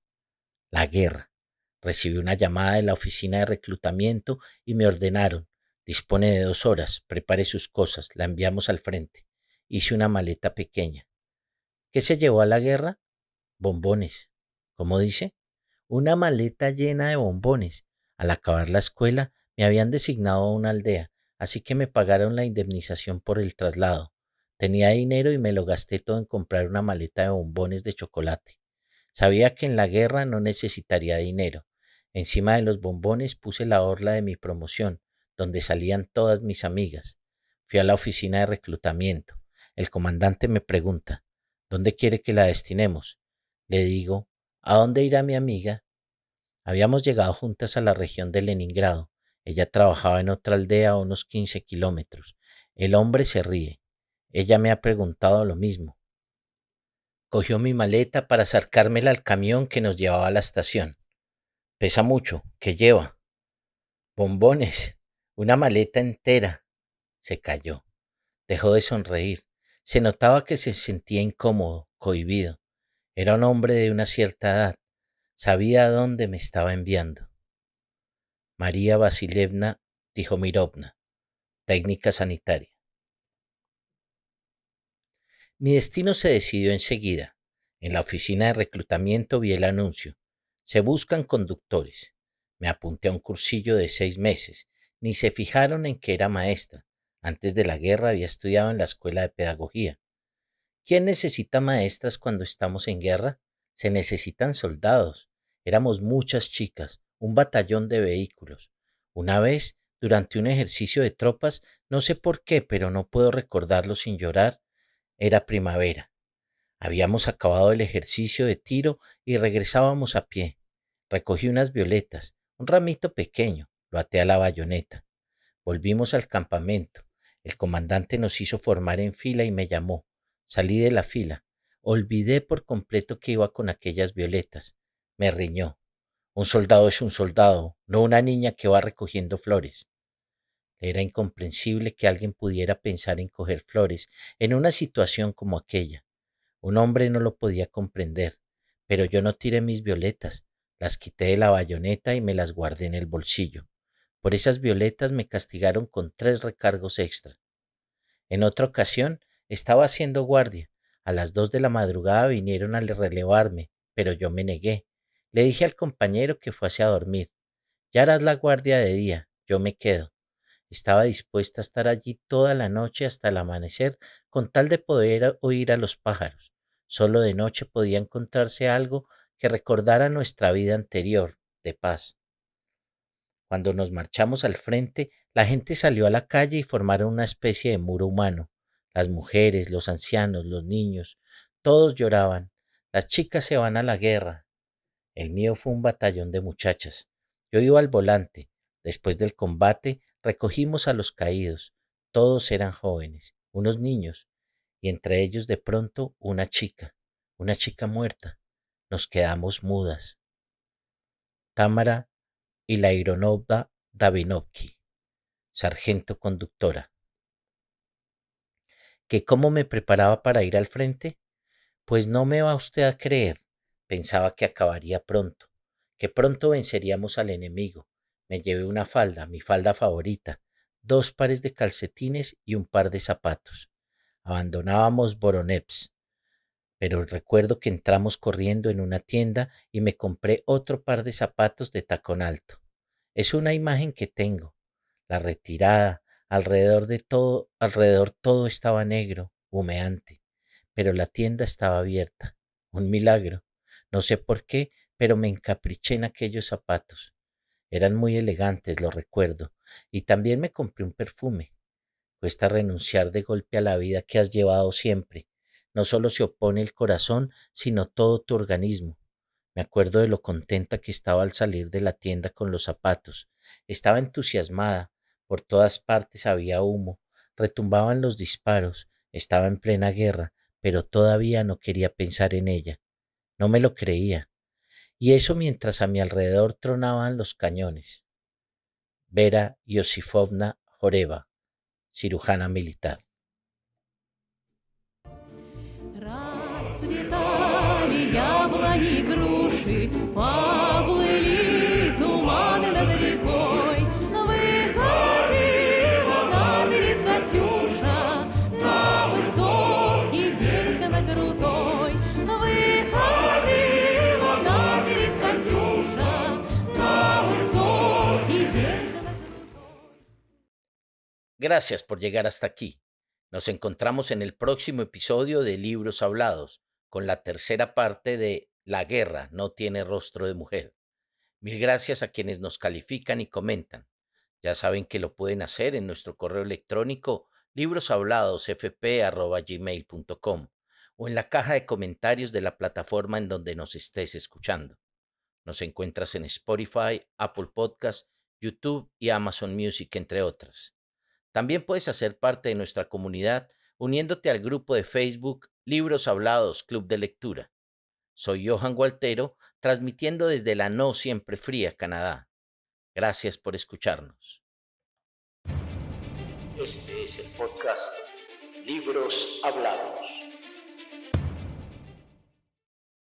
La guerra. Recibí una llamada de la oficina de reclutamiento y me ordenaron: dispone de 2 horas, prepare sus cosas, la enviamos al frente. Hice una maleta pequeña. ¿Qué se llevó a la guerra? Bombones. ¿Cómo dice? Una maleta llena de bombones. Al acabar la escuela me habían designado a una aldea, así que me pagaron la indemnización por el traslado. Tenía dinero y me lo gasté todo en comprar una maleta de bombones de chocolate. Sabía que en la guerra no necesitaría dinero. Encima de los bombones puse la orla de mi promoción, donde salían todas mis amigas. Fui a la oficina de reclutamiento. El comandante me pregunta: ¿dónde quiere que la destinemos? Le digo: ¿a dónde irá mi amiga? Habíamos llegado juntas a la región de Leningrado. Ella trabajaba en otra aldea a unos 15 kilómetros. El hombre se ríe. Ella me ha preguntado lo mismo. Cogió mi maleta para acercármela al camión que nos llevaba a la estación. Pesa mucho. ¿Qué lleva? Bombones. Una maleta entera. Se calló. Dejó de sonreír. Se notaba que se sentía incómodo, cohibido. Era un hombre de una cierta edad. Sabía a dónde me estaba enviando. María Vasilievna Tijomirovna, técnica sanitaria. Mi destino se decidió enseguida. En la oficina de reclutamiento vi el anuncio: se buscan conductores. Me apunté a un cursillo de 6 meses. Ni se fijaron en que era maestra. Antes de la guerra había estudiado en la escuela de pedagogía. ¿Quién necesita maestras cuando estamos en guerra? Se necesitan soldados. Éramos muchas chicas, un batallón de vehículos. Una vez, durante un ejercicio de tropas, no sé por qué, pero no puedo recordarlo sin llorar, era primavera. Habíamos acabado el ejercicio de tiro y regresábamos a pie. Recogí unas violetas, un ramito pequeño, lo até a la bayoneta. Volvimos al campamento. El comandante nos hizo formar en fila y me llamó. Salí de la fila. Olvidé por completo que iba con aquellas violetas. Me riñó: un soldado es un soldado, no una niña que va recogiendo flores. Era incomprensible que alguien pudiera pensar en coger flores en una situación como aquella. Un hombre no lo podía comprender, pero yo no tiré mis violetas. Las quité de la bayoneta y me las guardé en el bolsillo. Por esas violetas me castigaron con 3 recargos extra. En otra ocasión estaba haciendo guardia. A las 2 de la madrugada vinieron a relevarme, pero yo me negué. Le dije al compañero que fuese a dormir. Ya harás la guardia de día, yo me quedo. Estaba dispuesta a estar allí toda la noche hasta el amanecer con tal de poder oír a los pájaros. Solo de noche podía encontrarse algo que recordara nuestra vida anterior, de paz. Cuando nos marchamos al frente, la gente salió a la calle y formaron una especie de muro humano. Las mujeres, los ancianos, los niños, todos lloraban. Las chicas se van a la guerra. El mío fue un batallón de muchachas. Yo iba al volante. Después del combate, recogimos a los caídos. Todos eran jóvenes, unos niños, y entre ellos de pronto una chica muerta. Nos quedamos mudas. Tamara Ilariónovna Davinovky, sargento conductora. ¿Que cómo me preparaba para ir al frente? Pues no me va usted a creer. Pensaba que acabaría pronto, que pronto venceríamos al enemigo. Me llevé una falda, mi falda favorita, 2 pares de calcetines y un par de zapatos. Abandonábamos Voronezh, pero recuerdo que entramos corriendo en una tienda y me compré otro par de zapatos de tacón alto. Es una imagen que tengo. La retirada, alrededor todo estaba negro, humeante, pero la tienda estaba abierta. Un milagro. No sé por qué, pero me encapriché en aquellos zapatos. Eran muy elegantes, lo recuerdo, y también me compré un perfume. Cuesta renunciar de golpe a la vida que has llevado siempre. No solo se opone el corazón, sino todo tu organismo. Me acuerdo de lo contenta que estaba al salir de la tienda con los zapatos. Estaba entusiasmada. Por todas partes había humo. Retumbaban los disparos. Estaba en plena guerra, pero todavía no quería pensar en ella. No me lo creía. Y eso mientras a mi alrededor tronaban los cañones. Vera Yosifovna Joreva, cirujana militar. Расцветали яблони и груши, поплыли туманы над рекой. Выходила на берег Катюша, на высокий берег на крутой. Выходила на берег Катюша, на высокий берег на крутой. Gracias por llegar hasta aquí. Nos encontramos en el próximo episodio de Libros Hablados, con la tercera parte de La guerra no tiene rostro de mujer. Mil gracias a quienes nos califican y comentan. Ya saben que lo pueden hacer en nuestro correo electrónico libroshabladosfp@gmail.com o en la caja de comentarios de la plataforma en donde nos estés escuchando. Nos encuentras en Spotify, Apple Podcast, YouTube y Amazon Music, entre otras. También puedes hacer parte de nuestra comunidad uniéndote al grupo de Facebook Libros Hablados Club de Lectura. Soy Johan Gualtero, transmitiendo desde la no siempre fría Canadá. Gracias por escucharnos. Este es el podcast Libros Hablados.